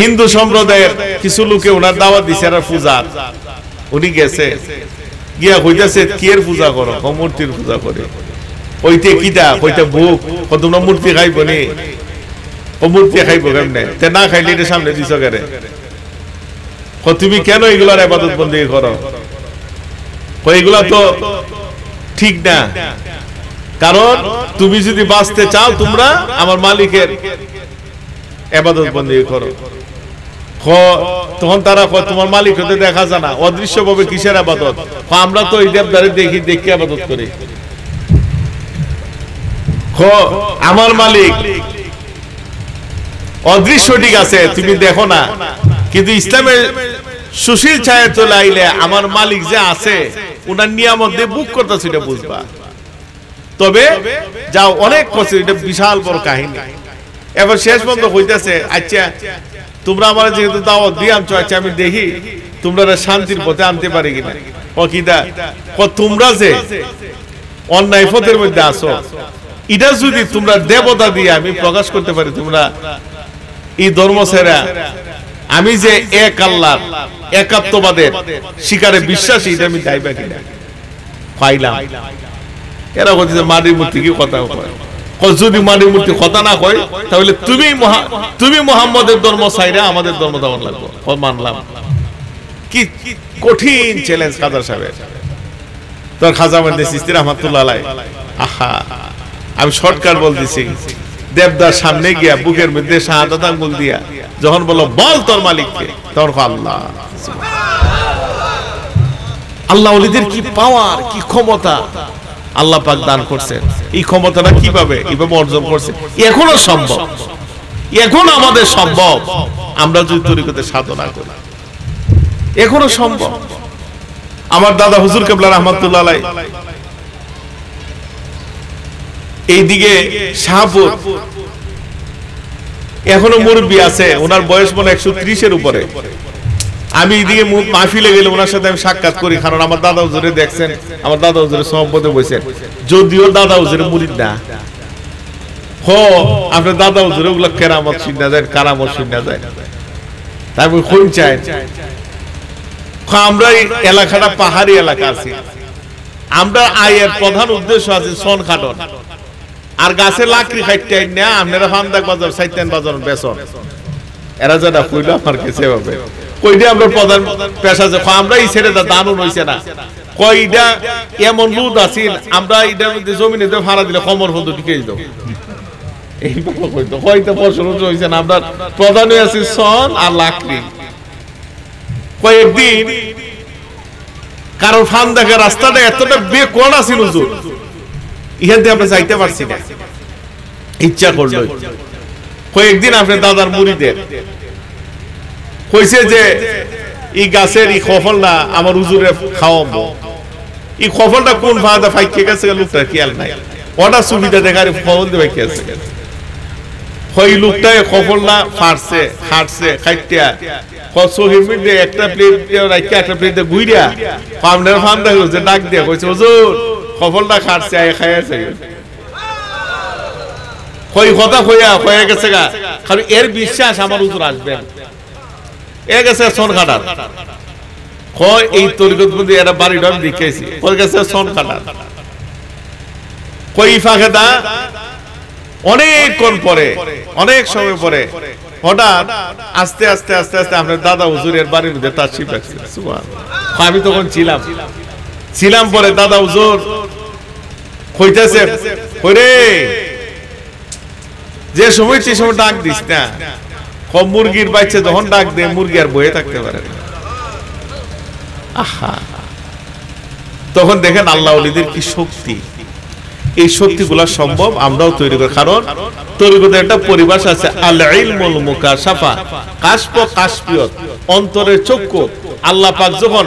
হিন্দু সম্প্রদায়ের কিছু লোকে ওনার দাওয়াত দিছে আর পূজার। উনি গেছে গিয়া কইতাছে কিয়ের পূজা করো? মূর্তির পূজা করে। ওইতে কিটা? কইতে বুক। তোমরা মূর্তি খাইব নি? ও মূর্তি খাইব কেমনে? তে না খাইলে এটা সামনে দিছ কেন? তুমি কেন এগুলার ইবাদত বন্দেগী করো? এগুলা তো ঠিক না, কারণ তুমি যদি বাঁচতে চাও তোমরা আমার মালিকের ইবাদত বন্দেগী করো। তখন তারা কয় তোমার মালিক হতে দেখা যায় না, অদৃশ্য ভাবে কিসের ইবাদত? আমরা তো এই দেবদারে দেখি দেখে ইবাদত করি। আমার মালিক অদৃশ্য ঠিক আছে, তুমি দেখো না, কিন্তু ইসলামের সুশীল ছায়া চলে আইলে আমার মালিক যে আছে উনার নিয়ামত দিয়ে বুক করতেছে এটা বুঝবা। তবে যাও অনেক কষ্ট, এটা বিশাল বড় কাহিনী। এবার শেষ পর্যন্ত হইতেছে আচ্ছা তোমরা আমার যেহেতু দাওয়াত দিয়ে আনছো, আচ্ছা আমি দেখি তোমরা শান্তির পথে আনতে পারি কিনা। তোমরা যে অন্যায় পথের মধ্যে আসো এটা যদি তোমরা দেবতা দিয়ে আমি প্রকাশ করতে পারি, তোমরা এই ধর্ম ছেড়া আমি যে এক আল্লাহর একাত্মবাদের শিকারে বিশ্বাসী এটা আমি যাইবা কিনা পাইলাম। এরা বলছে মাটির মূর্তি কি কথা কয়? যদি মাটির মূর্তি কথা না কয় তাহলে তুমি মুহাম্মদের ধর্ম ছাইরা আমাদের ধর্ম দেওয়ার লাগবে। মানলাম। কি কঠিন চ্যালেঞ্জ খাজা সাহেবের। তোর খাজা মঈনুদ্দিন চিশতি রাহমাতুল্লাহ আলাইহি। আহা, আমি শর্টকাট বলতেছি, দেবদার সামনে গিয়া বুকের মধ্যে শাহাদাত আঙ্গুল দিয়া যখন বলল বল তোর মালিককে, তখন আল্লাহ। আল্লাহ ওলিদের কি পাওয়ার, কি ক্ষমতা আল্লাহ পাক দান করছেন। এই ক্ষমতাটা কিভাবে অর্জন করছে এখনো সম্ভব, এখন আমাদের সম্ভব। আমরা যদি তরিকতের সাধনা করি এখনো সম্ভব। আমার দাদা হুজুর কেবলা রাহমাতুল্লাহ আলাইহি এইদিকে শাহপুর এখনো মুরব্বী আছে, ওনার বয়স মনে 130-এর উপরে। আমি এদিকে মাহফিলে গেলে ওনার সাথে আমি সাক্ষাৎ করি, কারণ আমার দাদা হুজুরে দেখছেন, আমার দাদা হুজুরের সহবতে বসেন, যদিও দাদা হুজুরের মুরিদ না। আপনার দাদা হুজুরে ওগুলো কেরামত শুনে যায়, কারামত শুনে যায়। তারপর কোন চাই আমরা এই এলাকাটা পাহাড়ি এলাকা আছি, আমরা আয়ের প্রধান উদ্দেশ্য আছে সন কাটন আর গাছে লাকড়ি খাইতে না। আপনারা ফান্দাক বাজার সাইতেন বাজার বেসন, এরা যারা কইল আমার কাছে হবে কইটা আমরা প্রধান পেশা যে আমরা এই ছেড়ে দানুন হইছে না। কয়টা এমন লুদ আছিল আমরা এটার মধ্যে জমিনে ভাড়া দিলে কমর পর্যন্ত টিকে যেত। এইভাবে কইতো কয়টা বছর হইছে না। আমরা প্রধান আছি সন আর লাকড়ি। কয়েকদিন কারণ ফান্দাকের রাস্তাটা এতটা বেকোয়াড়া ছিল হুজুর, এখান থেকে আমরা যাইতে পারছি না। ইচ্ছা করলো কয়েকদিন আপনার দাদার মুরিদের কইছে যে এই গাছের এই খফলটা আমার হুজুরে খাওয়াবো। এই খফলটা কোন ফাঁদা ফাইকে গেছে লোকটা খেয়াল নাই, ওটা সুবিধা দেখার ফল দেবে কি আছে। ওই লোকটাই খফলটা ফাটছে খাটছে খাইটিয়া একটা প্লেট রাখিয়া একটা প্লেট গুইরা ফার্মডার ফার্মডা হচ্ছে ডাক দিয়ে কইছে হুজুর খফলটা খাটছে আয় খাইছে। কই কথা হয়ে গেছে গা, কারণ এর বিশ্বাস আমার হুজুর আসবেন। এ গেছে সোন কাটার কয় এই তরিকত মধ্যে এরা বাড়িটা আমি দেখেছি, কই গেছে সোন কাটার। কই ফাঁকেদা অনেকক্ষণ পরে অনেক সময় পরে হঠাৎ আস্তে আস্তে আস্তে আস্তে আপনার দাদা হুজুরের বাড়ির মধ্যে তার শিব রাখছে। আমি তখন ছিলাম পরে দাদা হুজুর কইতেছে কইরে যে সময় সে সময় ডাক দিস না, মুরগির বাচ্চা যখন ডাক দে মুরগি আর বয়ে থাকতে পারে না। আহা, তখন দেখেন আল্লাহ ওলিদের কি শক্তি, এই শক্তিগুলা সম্ভব আমরাও তৈরি করি। কারণ তরিকতের একটা পরিভাষ আছে আল ইলমুল মুকাশাফা, কাশফ কাশফিয়ত, অন্তরের চক্ষু। আল্লাহ পাক যখন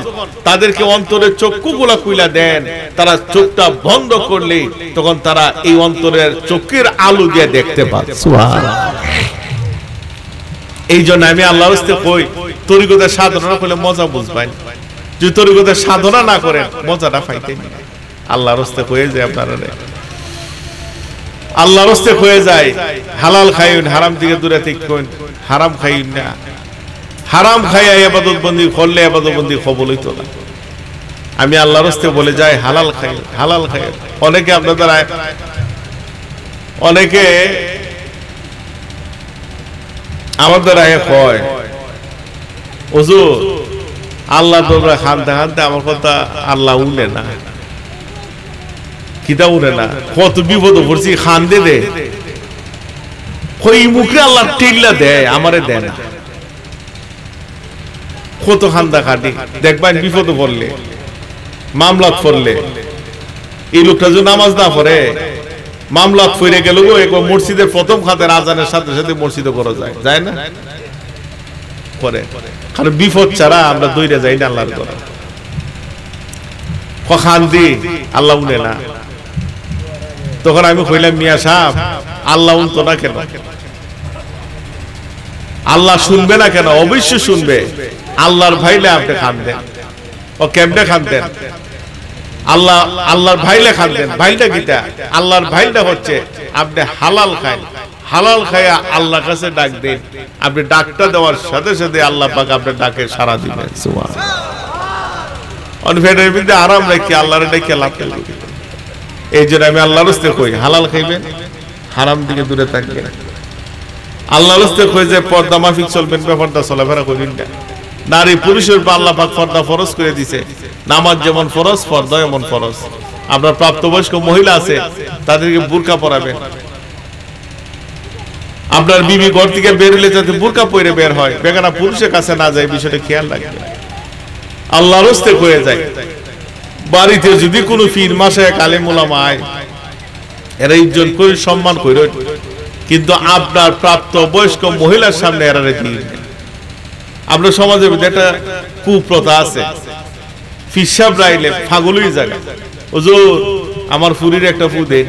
তাদেরকে অন্তরের চক্ষুগুলা খুইলা দেন, তারা চোখটা বন্ধ করলে তখন তারা এই অন্তরের চোখের আলো দিয়ে দেখতে পায়। সুবহানাল্লাহ। এই জন্য আমি আল্লাহর কাছে কই তরিকতের সাধনা করলে মজা বুঝবেন, যদি তরিকতের সাধনা না করেন মজাটা পাইতেন না। আল্লাহর কাছে কয়ে যায় আপনারা আল্লাহর রাস্তে হয়ে যায় হালাল খাইন, হারাম থেকে দূরে থাকুন, হারাম খাইন না। হারাম খাইয়া ইবাদত বন্দি করলে ইবাদত বন্দি কবুল হইতো না। আমি আল্লাহর রাস্তে বলে যাই হালাল খাইন, হালাল খাইন। অনেকে আপনাদের অনেকে আমাদের আগে কয় হুজুর আল্লাহ তোমরা খানতে খানতে আমার কথা আল্লাহ উনে না, কিতা উনে না, কত বিপদ পড়ছি খান দে দে, কই মুখে আল্লাহ টিল্লা দেয় আমারে দেয় না। কত খান্দা খাটি দেখবেন বিপদ পড়লে মামলাত পড়লে এই লোকটা যদি নামাজ না পড়ে মামলাত ফিরে গেল গো, মসজিদের প্রথম খাতের আজানের সাথে সাথে মসজিদে করা যায়, যায় না পরে। কারণ বিপদ ছাড়া আমরা দৌড়ে যাই না আল্লাহর ঘরে। খান দি আল্লাহ উনে না। তখন আমি কইলাম মিয়া সাহেব আল্লাহ উনতো না কেন, আল্লাহ শুনবে না কেন? অবশ্যই শুনবে। আল্লাহর ভাইলে আপনি খান দেন। ও কেমনে খান দেন? আল্লাহ আল্লাহর ভাইলে খান দেন। ভাইলটা কিটা? আল্লাহর ভাইলটা হচ্ছে আপনি হালাল খান, হালাল খায়া আল্লাহর কাছে ডাক দেন। আপনি ডাকটা দেওয়ার সাথে সাথে আল্লাহ পাক আপনার ডাকে সাড়া দিবেন। সুবহানাল্লাহ। অনফেডের মধ্যে আরাম রাখি আল্লাহর ডাকে লাভ করবে। এই জন্য আমি আল্লাহর রাস্তায় কই হালাল খাইবেন, হারাম থেকে দূরে থাকবেন। আল্লাহর রাস্তায় কই যে পর্দা মাফিক চলবেন, ব্যাপারটা চলাফেরা করবেন না। নারী পুরুষের উপর আল্লাহ পাক পর্দা ফরজ করে দিয়েছে। নামাজ যেমন ফরজ, পর্দা এমন ফরজ। আপনার প্রাপ্তবয়স্ক মহিলা আছে তাদেরকে বুরকা পরাবেন। আপনার বিবি ঘর থেকে বের হলে যাতে বুরকা পরে বের হয়, বেগানা পুরুষের কাছে না যায়, বিষয়টা খেয়াল রাখবেন। আল্লাহর রাস্তায় কয়ে যায় বাড়িতে যদি কোনো পীর মাশায়েখ আলেম উলামা আয়, এরা ইজ্জত করে সম্মান করে, কিন্তু আপনার প্রাপ্ত বয়স্ক মহিলার সামনে এরা রেখে আপনার সমাজের মধ্যে একটা কুপ্রথা আছে। ফিসাব রাইলে ফাগলই জায়গা, হুজুর আমার ফুরির একটা ফু দেন,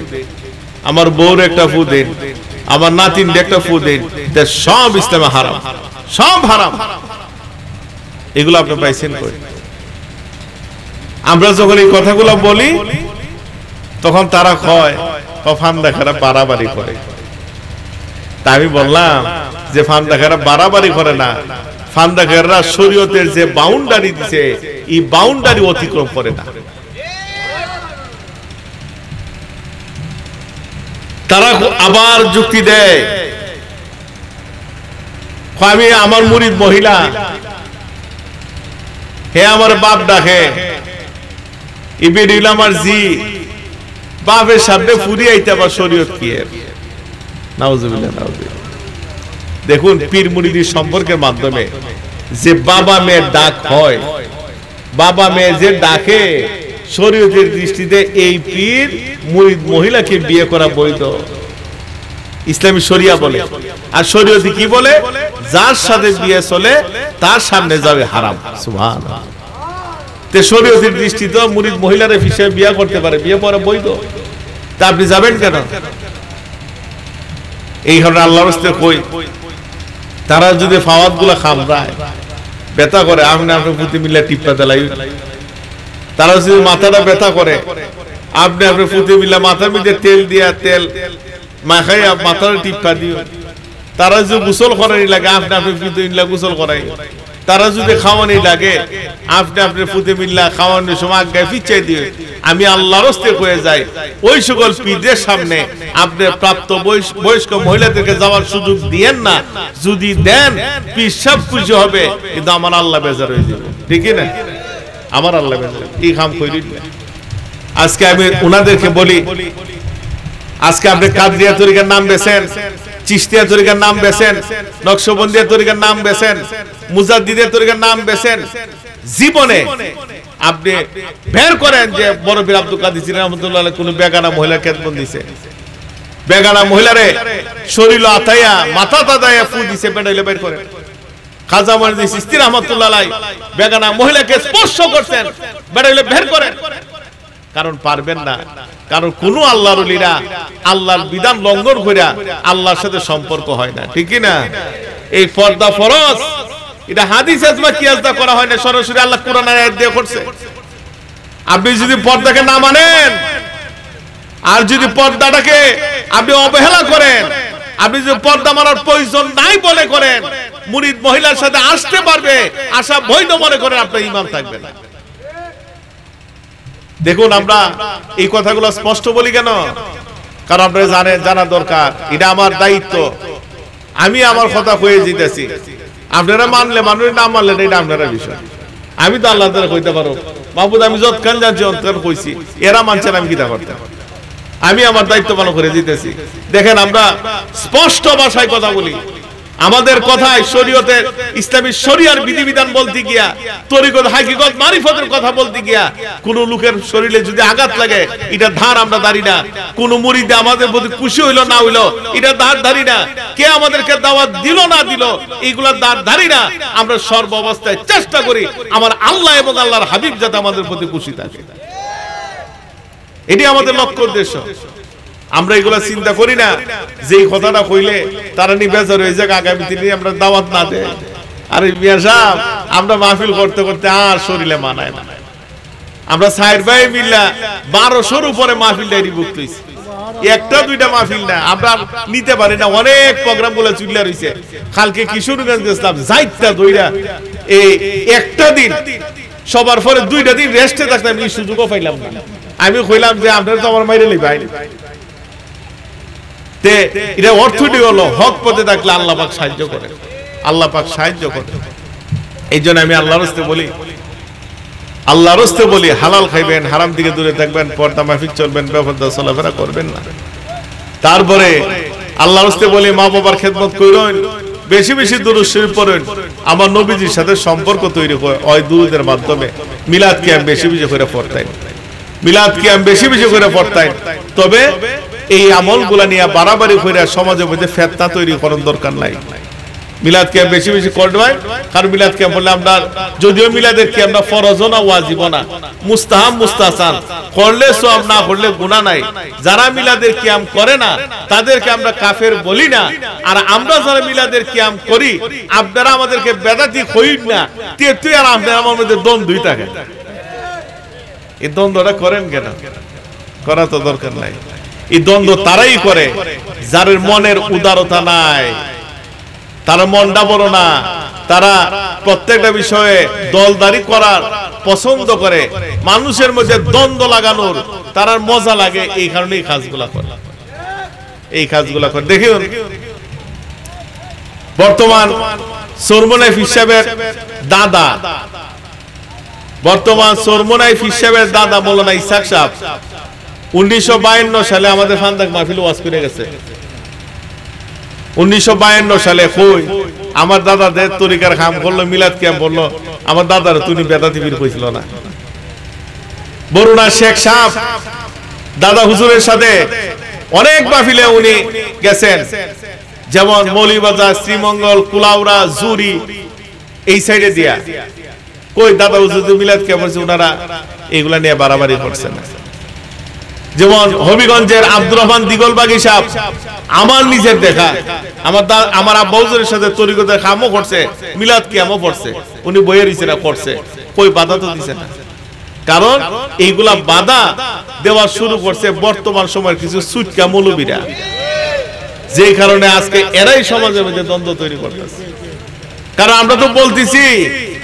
আমার বউর একটা ফু দেন, আমার নাতিন একটা ফু দেন। সব ইসলামে হারাম, সব হারাম। এগুলো আপনি পাইছেন কই? আমরা যখন এই কথাগুলো বলি তখন তারা কয় ফান্দা খারাপ বাড়াবাড়ি করে। তা আমি বললাম যে ফান্দা খারাপ বাড়াবাড়ি করে না, ফান্দা খারাপ শরীয়তের যে বাউন্ডারি দিছে এই বাউন্ডারি অতিক্রম করে না। তারা আবার যুক্তি দেয়, আমি আমার মুরিদ মহিলা, হে আমার বাপ ডাকে, আমার জি বাপের সামনে ফুরিয়ে আইতে আবার শরীয়ত কি? নাউজুবিল্লাহ, নাউজুবিল্লাহ। দেখুন পীর মুরিদির সম্পর্কের মাধ্যমে যে বাবা মেয়ের ডাক হয়, বাবা মেয়ে যে ডাকে, শরীয়তের দৃষ্টিতে এই পীর মুরিদ মহিলাকে বিয়ে করা বৈধ। ইসলামী শরিয়া বলে। আর শরীয়তে কি বলে? যার সাথে বিয়ে চলে তার সামনে যাবে হারাম। সুবহানাল্লাহ। তে শরীয়তের দৃষ্টিতে মুরিদ মহিলারে হিসেবে বিয়ে করতে পারে, বিয়ে পরে বৈধ। তা আপনি যাবেন কেন? এই কারণে আল্লাহর রাস্তায় কই, তারা যদি ফাওয়াত গুলা খামরায় ব্যথা করে, আপনি আপনার প্রতি মিল্লা টিপ্পা দেলাই। তারা যদি মাথাটা ব্যথা করে, আপনি আপনার প্রতি মিল্লা মাথার মধ্যে তেল দিয়া তেল মাখাই মাথার টিপ্পা দিও। তারা যদি গোসল করানি লাগে, আপনি আপনার প্রতি মিল্লা গোসল করাই। তারা যদি খাওয়ানি লাগে, আপনি আপনার প্রতি মিল্লা খাওয়ানোর সময় আজ্ঞায় পিছিয়ে দিয়ে। আমি আল্লাহর রাস্তায় কয়ে যাই, ওই সকল পীরদের সামনে আপনি প্রাপ্ত বয়স্ক মহিলাদেরকে যাওয়ার সুযোগ দিয়েন না। যদি দেন পীর সব খুশি হবে, কিন্তু আমার আল্লাহ বেজার হয়ে যাবে। ঠিক না? আমার আল্লাহ বেজার, এই কাম করি। আজকে আমি ওনাদেরকে বলি, আজকে আপনি কাদরিয়া তরিকার নাম বেছেন, চিশতিয়া তরিকার নাম বেছেন, নকশবন্দিয়া তরিকার নাম বেছেন, মুজাদ্দিদের তরিকার নাম বেছেন, জীবনে আপনি বের করেন যে বড় পীর আব্দুল কাদের জিলানী রাহমাতুল্লাহ আলাইহি কোন বেগানা মহিলা খেদমত দিছে, বেগানা মহিলারে শরীর আতায়া মাথা তাদায়া ফু দিছে, বেড়াইলে বের করেন। খাজা মঈনুদ্দিন চিশতি রাহমাতুল্লাহ আলাইহি বেগানা মহিলাকে স্পর্শ করছেন, বেড়াইলে বের করেন। কারণ পারবেন না, কারণ কোন আল্লাহর ওলিরা আল্লাহর বিধান লঙ্ঘন কইরা আল্লাহর সাথে সম্পর্ক হয় না। ঠিক কি না? এই পর্দা ফরজ, এটা হাদিস আজমা কিয়াসদা করা হয় না, সরাসরি আল্লাহ কোরআনের আয়াত দিয়ে করছে। আপনি যদি পর্দাকে না মানেন, আর যদি পর্দাটাকে আপনি অবহেলা করেন, আপনি যদি পর্দা মানার প্রয়োজন নাই বলে করেন, মুরিদ মহিলার সাথে আসতে পারবে আশা বৈধ মনে করেন, আপনার ঈমান থাকবে না। দেখুন, আমরা এই কথাগুলো স্পষ্ট বলি কেন? কারণ আপনারা জানা দরকার, এটা আমার দায়িত্ব। আমি আমার কথা কয়ে জিতেছি, আপনারা মানলে মানুষ, না মানলে এটা আপনারা বিষয়। আমি তো আল্লাহ তাআলা কইতে পারো মাহবুদ, আমি যতক্ষণ জানছি অন্তর কইছি, এরা মানছে না, আমি কিটা করতে? আমি আমার দায়িত্ব পালন করে জিতেছি। দেখেন, আমরা স্পষ্ট ভাষায় কথা বলি। আমাদের কথায় শরীয়তের ইসলামী শরিয়ার বিধিবিধান বলতে গিয়া, তরিকত হাকিকত মারিফতের কথা বলতে গিয়া, কোন লোকের শরীরে যদি আঘাত লাগে, এটা ধার আমরা দাঁড়ি না। কোন মুরিদে আমাদের প্রতি খুশি হইলো না হইলো, এটা ধার ধারি না। কে আমাদেরকে দাওয়াত দিল না দিল, এইগুলা ধার ধারি না। আমরা সর্ব অবস্থায় চেষ্টা করি আমার আল্লাহ এবং আল্লাহর হাবিব যাতে আমাদের প্রতি খুশি থাকে, এটি আমাদের লক্ষ্য উদ্দেশ্য। আমরা এগুলা চিন্তা করি না যে এই কথাটা কইলে তারা নিবেজার হয়ে যাক, আগামী দিনে আমরা দাওয়াত না দেয়। আরে মিয়া সাহেব, আমরা মাহফিল করতে করতে আর শরীরে মানায় না। আমরা সাইড ভাই মিল্লা 1200-র উপরে মাহফিল ডায়েরি বুক হইছে, একটা দুইটা মাহফিল না। আমরা নিতে পারি না, অনেক প্রোগ্রাম গুলো চুল্লা রইছে। কালকে কিশোরগঞ্জ গেছিলাম, যাইতা দইরা এই একটা দিন সবার পরে 2টা দিন রেস্টে থাকতাম, এই সুযোগও পাইলাম না। আমি কইলাম যে আপনারা তো আমার মাইরে লইবাই। এটা অর্থটি হলো, হক পথে থাকলে আল্লাহ পাক সাহায্য করে, আল্লাহ পাক সাহায্য করে। এই জন্য আমি আল্লাহর রাস্তায় বলি, হালাল খাইবেন, হারাম থেকে দূরে থাকবেন, পর্দা মাফিক চলবেন, বেপরদা চলাফেরা করবেন না। তারপরে আল্লাহর রাস্তায় বলি, মা বাবার খেদমত কইরেন, বেশি বেশি দুরূদ শরীফ পড়েন, আমার নবীজির সাথে সম্পর্ক তৈরি হয় ওই দুরূদের মাধ্যমে। মিলাদ কিয়াম বেশি বেশি করে পড়তেন, মিলাদ কিয়াম বেশি বেশি করে পড়তেন। তবে এই আমলগুলা নিয়ে বাড়াবাড়ি করে সমাজের মধ্যে ফিতনা তৈরি করার দরকার নাই। মিলাদ কিয়াম বেশি বেশি করবেন, কারণ মিলাদ কিয়াম বললে আমরা, যদিও মিলাদের কি আমরা ফরজ না ওয়াজিব না, মুস্তাহাব মুস্তাহসান, করলে সওয়াব, না করলে গুনাহ নাই। যারা মিলাদের কিয়াম করে না তাদেরকে আমরা কাফের বলি না, আর আমরা যারা মিলাদের কিয়াম করি আপনারা আমাদেরকে বেদাতি কইন না। তুই আর আপনারা আমার মধ্যে দ্বন্দ্বই থাকে, এই দ্বন্দ্বটা করেন কেন? করা তো দরকার নাই। এই দ্বন্দ্ব তারাই করে যাদের মনের উদারতা নাই, তারা মনটা বড় না, তারা প্রত্যেকটা বিষয়ে দলদারি করার পছন্দ করে, মানুষের মধ্যে দ্বন্দ্ব লাগানোর তার মজা লাগে। এই কারণে এই কাজগুলা করে, এই কাজগুলা করে। দেখুন, বর্তমান সরমনাইফ হিসাবের দাদা, মৌলানা ইসাক সাহেব 1952 সালে আমাদের ফান্দাক মাহফিল ওয়াজ করে গেছে। 1952 সালে কই আমার দাদাদের তরিকার কাম করলো, মিলাদ কিয়াম বললো, আমার দাদার তুমি বেদাতি পীর কইছিল না। বরুণা শেখ সাহেব দাদা হুজুরের সাথে অনেক মাহফিলে উনি গেছেন, যেমন মৌলভীবাজার, শ্রীমঙ্গল, কুলাউড়া, জুরি এই সাইডে দিয়া। কই দাদা হুজুর মিলাদ কে বলছে, ওনারা এগুলা নিয়ে বাড়াবাড়ি করছেন। যেমন হবিগঞ্জের আব্দুর রহমান দিগলবাগী সাহেব, আমার নিজের দেখা, আমার আব্বা হুজুরের সাথে তরিকতের কামও করছে, মিলাদ কিয়ামও পড়ছে, উনি বইয়ের ইচ্ছা করছে, কই বাধা তো দিছে না। কারণ এইগুলা বাধা দেওয়া শুরু করছে বর্তমান সময়ের কিছু সুটকা মৌলবীরা, যে কারণে আজকে এরাই সমাজের মধ্যে দ্বন্দ্ব তৈরি করতেছে। কারণ আমরা তো বলতেছি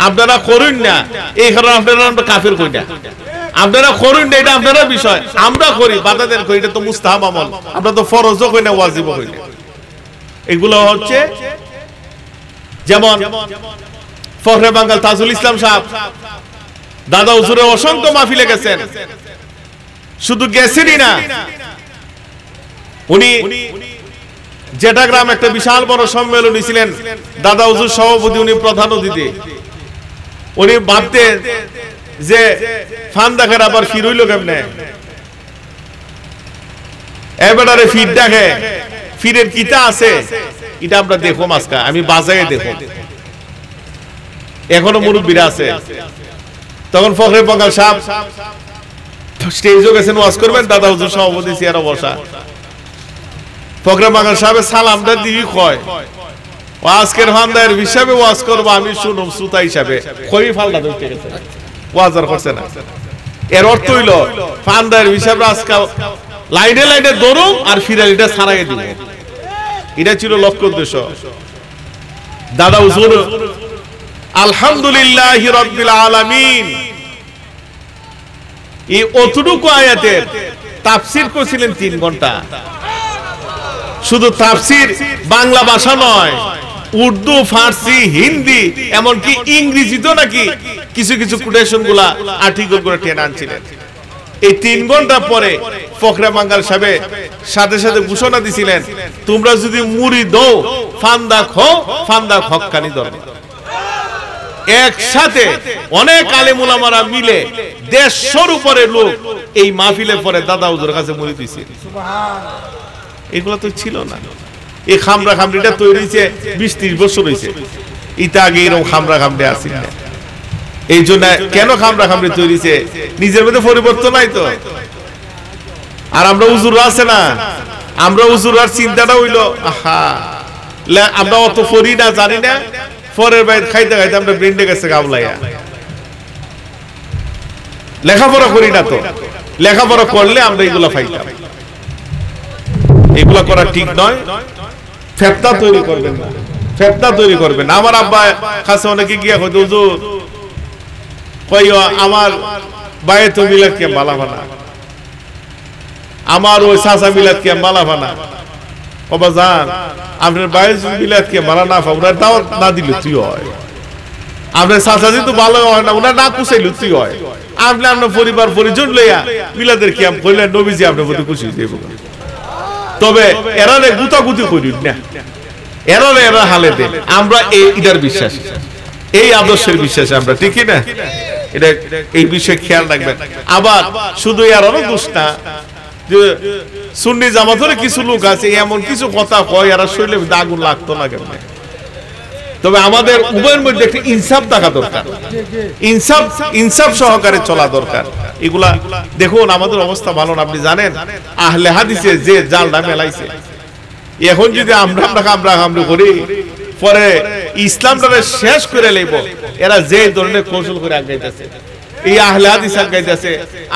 আপনারা করুন না, এই কারণে আপনারা কাফের কই না, আপনারা করুন না, এটা আপনারা বিষয়, আমরা করি, বাধা দেন করি, এটা তো মুস্তাহাব আমল, আমরা তো ফরজও কই না, ওয়াজিবও কই না। এগুলো হচ্ছে যেমন ফখরে বাঙ্গাল তাজুল ইসলাম সাহেব দাদা হুজুরের অসংখ্য মাহফিলে গেছেন, শুধু গেছেনই না, উনি জেঠাগ্রাম একটা বিশাল বড় সম্মেলনী ছিলেন, দাদা হুজুর সভাপতি, উনি প্রধান অতিথি। উনি ভাবতেন যে ফান দেখার আবার ফির হইল কেমনে, এবারে ফির দেখে, ফিরের কিতা আছে এটা আমরা দেখো মাসকা, আমি বাজারে দেখো, এখনো মুরব্বীরা আছে। তখন ফখরে বাঙ্গাল সাহেব স্টেজে গেছেন, ওয়াজ করবেন, দাদা হুজুর সভাপতি চেয়ারে বসা। ফখরে বাঙ্গাল সাহেবের সালামটা দিবি কয়, আজকের ফান্দায়ের হিসাবে ওয়াজ করবো, আমি শুনুম শ্রোতা হিসাবে, কই ফালটা ধরতে গেছে, ওয়াজ আর করছে না। এর অর্থ হইল ফান্দায়ের হিসাবে আজকাল লাইনে লাইনে দৌড়ুম আর ফিরালিটা ছাড়াই দিব, এটা ছিল লক্ষ্য উদ্দেশ্য। দাদা হুজুর আলহামদুলিল্লাহি রাব্বিল আলামিন এই অতটুকু আয়াতের তাফসীর করেছিলেন 3 ঘন্টা। শুধু তাফসীর বাংলা ভাষা নয়, উর্দু, ফার্সি, হিন্দি, এমনকি ইংরেজিতেও নাকি কিছু কিছু কোটেশন গুলা, আর্টিকেল গুলা টেনে আনছিলেন। এই 3 ঘন্টা পরে ফখরে বাঙ্গাল সাহেব সাথে সাথে ঘোষণা দিছিলেন, তোমরা যদি মুড়ি দো ফান্দা খো, ফান্দা হক্কানি ধর্ম। একসাথে অনেক আলেম উলামারা মিলে 150 উপরে লোক এই মাহফিলের পরে দাদা হুজুরের কাছে মুড়ি দিছে। এগুলো তো ছিল না, এই খামরা খামরিটা তৈরি হয়েছে 20-30 বছর হয়েছে, এটা আগে এরকম খামরা খামরি আসি না। এই জন্য কেন খামরা খামরি তৈরি হয়েছে, নিজের মধ্যে পরিবর্তন নাই তো। আর আমরা হুজুর আছে না, আমরা হুজুর আর চিন্তাটা হইলো, আহা আমরা অত পড়ি না, জানি না, পরের বাইরে খাইতে খাইতে আমরা ব্রেন্ডে গেছে গাবলাইয়া, লেখাপড়া করি না তো, লেখাপড়া করলে আমরা এগুলা পাইতাম। এগুলা করা ঠিক নয়, ফেতনা তৈরি করবেন না, ফেতনা তৈরি করবেন না। আমার আব্বা কাছে অনেকে গিয়া কইতো, হুজুর কই আমার বাইরে তো মিলাদ কে মালাফানা, আমার ওই চাচা মিলাদ কে মালাফানা, বাবা জান আপনার বাইরে মিলাদ কে মালা না পাও, ওনার দাওয়াত না দিলে তুই হয়, আপনার চাচা তো ভালো হয় না, ওনার না কুচাইলে তুই হয়, আপনি আপনার পরিবার পরিজন লইয়া মিলাদের ক্যাম্প করলেন, নবীজি আপনার প্রতি খুশি দেব। তবে এরা গুতাগুতি করিন না, এরা হালে দেন। আমরা এটার বিশ্বাস, এই আদর্শের বিশ্বাস আমরা, ঠিকই না? এটা এই বিষয়ে খেয়াল রাখবেন। আবার শুধু এরারও দোষ না, যে সুন্নি জামাতের কিছু লোক আছে এমন কিছু কথা কয়, এরা শরীরে আগুন লাগতো না কেন। তবে আমাদের উভয়ের মধ্যে একটা ইনসাফ থাকা দরকার, ইনসাফ সহকারে চলা দরকার। এগুলা দেখুন, আমাদের অবস্থা ভালো না, আপনি জানেন আহলে হাদিসে যে জালটা মেলাইছে, এখন যদি আমরা করি পরে ইসলামটাকে শেষ করে লইব। এরা যে ধরনের কৌশল করে আগাইতেছে, এই আহলে হাদিস আগাইতেছে,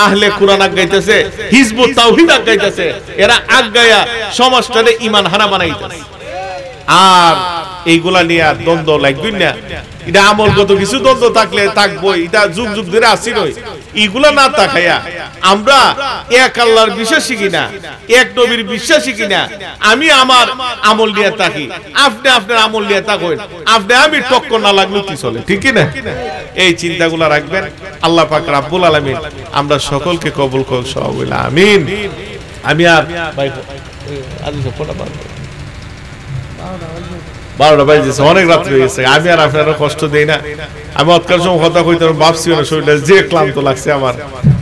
আহলে কুরআন আগাইতেছে, হিজবুত তাওহীদ আগাইতেছে, এরা আগায়া সমাজটাকে ঈমান হারা বানাইতেছে। আর এইগুলা নিয়ে দ্বন্দ্ব লাগবে না, এটা আমলগত কিছু দ্বন্দ্ব থাকলে থাকবো, এটা যুগ যুগ ধরে আসি নয়। এইগুলা না তাকাইয়া আমরা এক আল্লাহর বিশ্বাসী কিনা, এক নবীর বিশ্বাসী কিনা, আমি আমার আমল নিয়ে থাকি, আপনি আপনার আমল নিয়ে থাকেন, আপনি আমি টক্কর না লাগলো কি চলে, ঠিক না? এই চিন্তাগুলা রাখবেন। আল্লাহ পাক রাব্বুল আলামিন আমরা সকলকে কবুল করুন, সবাই বলি আমিন। আমি আর ভাই আদি ফোটা 12টা বাজে, অনেক রাত্রি হয়ে গেছে, আমি আর আপনারা কষ্ট দেই না। আমি অতকার সময় কথা কইতে ভাবছি না, শরীরটা যে ক্লান্ত লাগছে আমার।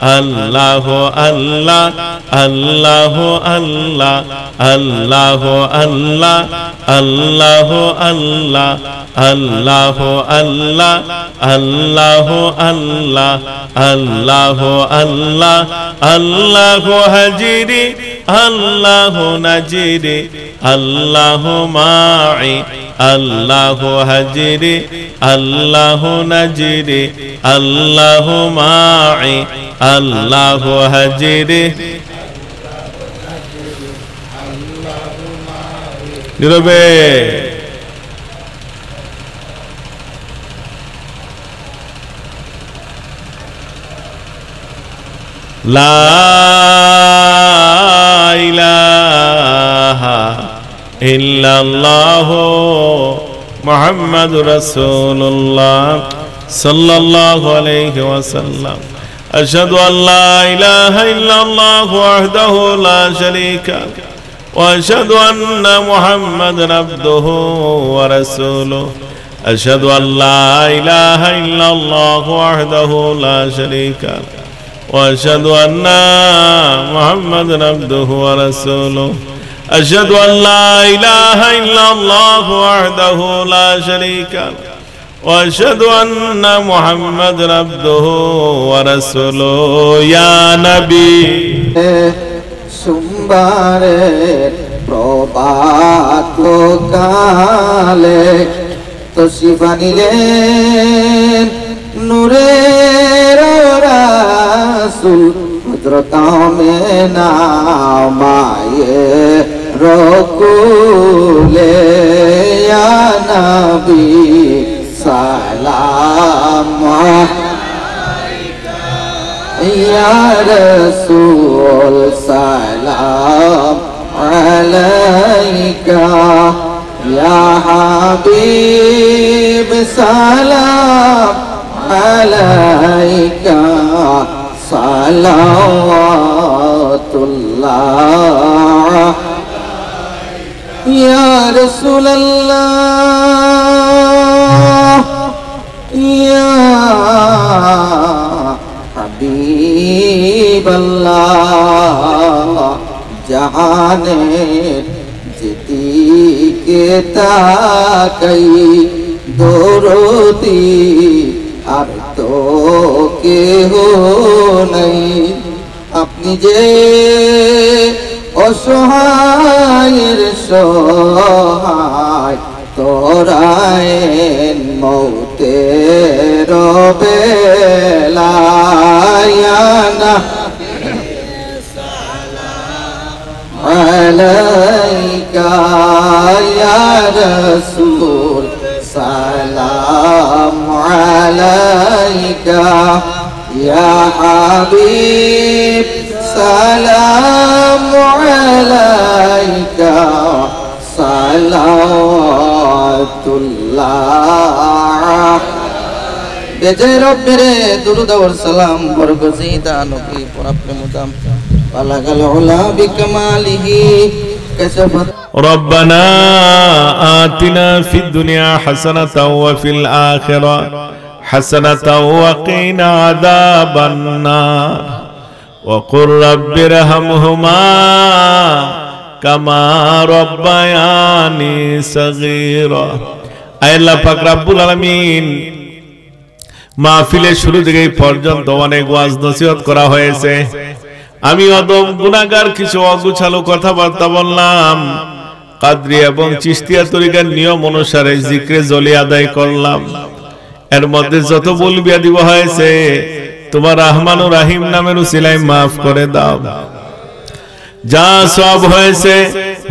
আল্লাহ আল্লাহ আল্লাহ আল্লাহ আল্লাহ আল্লাহ আল্লাহ আল্লাহ আল্লাহ আল্লাহ আল্লাহ আল্লাহ আল্লাহ আল্লাহ আল্লাহ হাজিরি আল্লাহ নাজিরি আল্লাহ মাই আল্লাহ হাজিরি আল্লাহ নাজিরি আল্লাহ মাই আল্লাহ হাজিরি নীরবে লা ইলাহা ইল্লাল্লাহু মুহাম্মাদুর রাসূলুল্লাহ সাল্লাল্লাহু আলাইহি ওয়াসাল্লাম আশহাদু আল্লা ইলাহা ইল্লাল্লাহু ওয়াহদাহু লা শারীকা ওয়া আশহাদু আন্না মুহাম্মাদান আবদুহু ওয়া রাসূলুহু আশহাদু আল্লা ইলাহা ইল্লাল্লাহু ওয়াহদাহু লা শারীকা وأشهد أن محمدا عبده ورسوله أشهد أن لا إله إلا الله وحده لا شريك له وأشهد أن محمدا عبده ورسوله يا نبي সোমবারে প্রভাত কালে তশরিফ আনিলেন নূরের রাসূল হযরত আমিনা মায়ে রকুলে ইয়া নবী সালাম আলাইকা ইয়া রাসূল সালাম আলাইকা ইয়া হাবিব সালাম আলাইকা সালাওয়াতুল্লাহ ইয়া রাসূলুল্লাহ ইয়া হাবিবাল্লাহ জাহানে যেদিকে তাকাই দরদি আর তো কেহ নাই আপনি যে অসহায়ের সহায় তোরায়েন মৌতের বেলায় না আলাইকা ইয়া রাসূল সালাম আলাইকা ইয়া হাবিব সালাম আলাইকা সালাওয়াতুল্লাহ বেজে রব্বিরে দুরুদ ওয়া সালাম বরগজিদা নবী পর আপনি মুদাম বালাগাল উলা বিকমালিহি কাশফাত ربنا آتنا في الدنيا حسنة وفي الآخرة حسنة وقنا عذاب النار وقل رب ارحمهما كما ربياني صغيرا আয় আল্লাহ পাক রব্বুল আলামিন মাহফিলের শুরু থেকে পর্যন্ত অনেক ওয়াজ নসিহত করা হয়েছে আমি অদম গুনাহগার কিছু অগুছালো কথাবার্তা বললাম কাদরি এবং চিশতিয়া তরিকার নিয়ম অনুসারে জিকরে জলি আদায় করলাম এর মধ্যে যত ভুল বিয়াদব হয়েছে তোমার রহমান ও রহিম নামের উসিলায় maaf করে দাও যা সওয়াব হয়েছে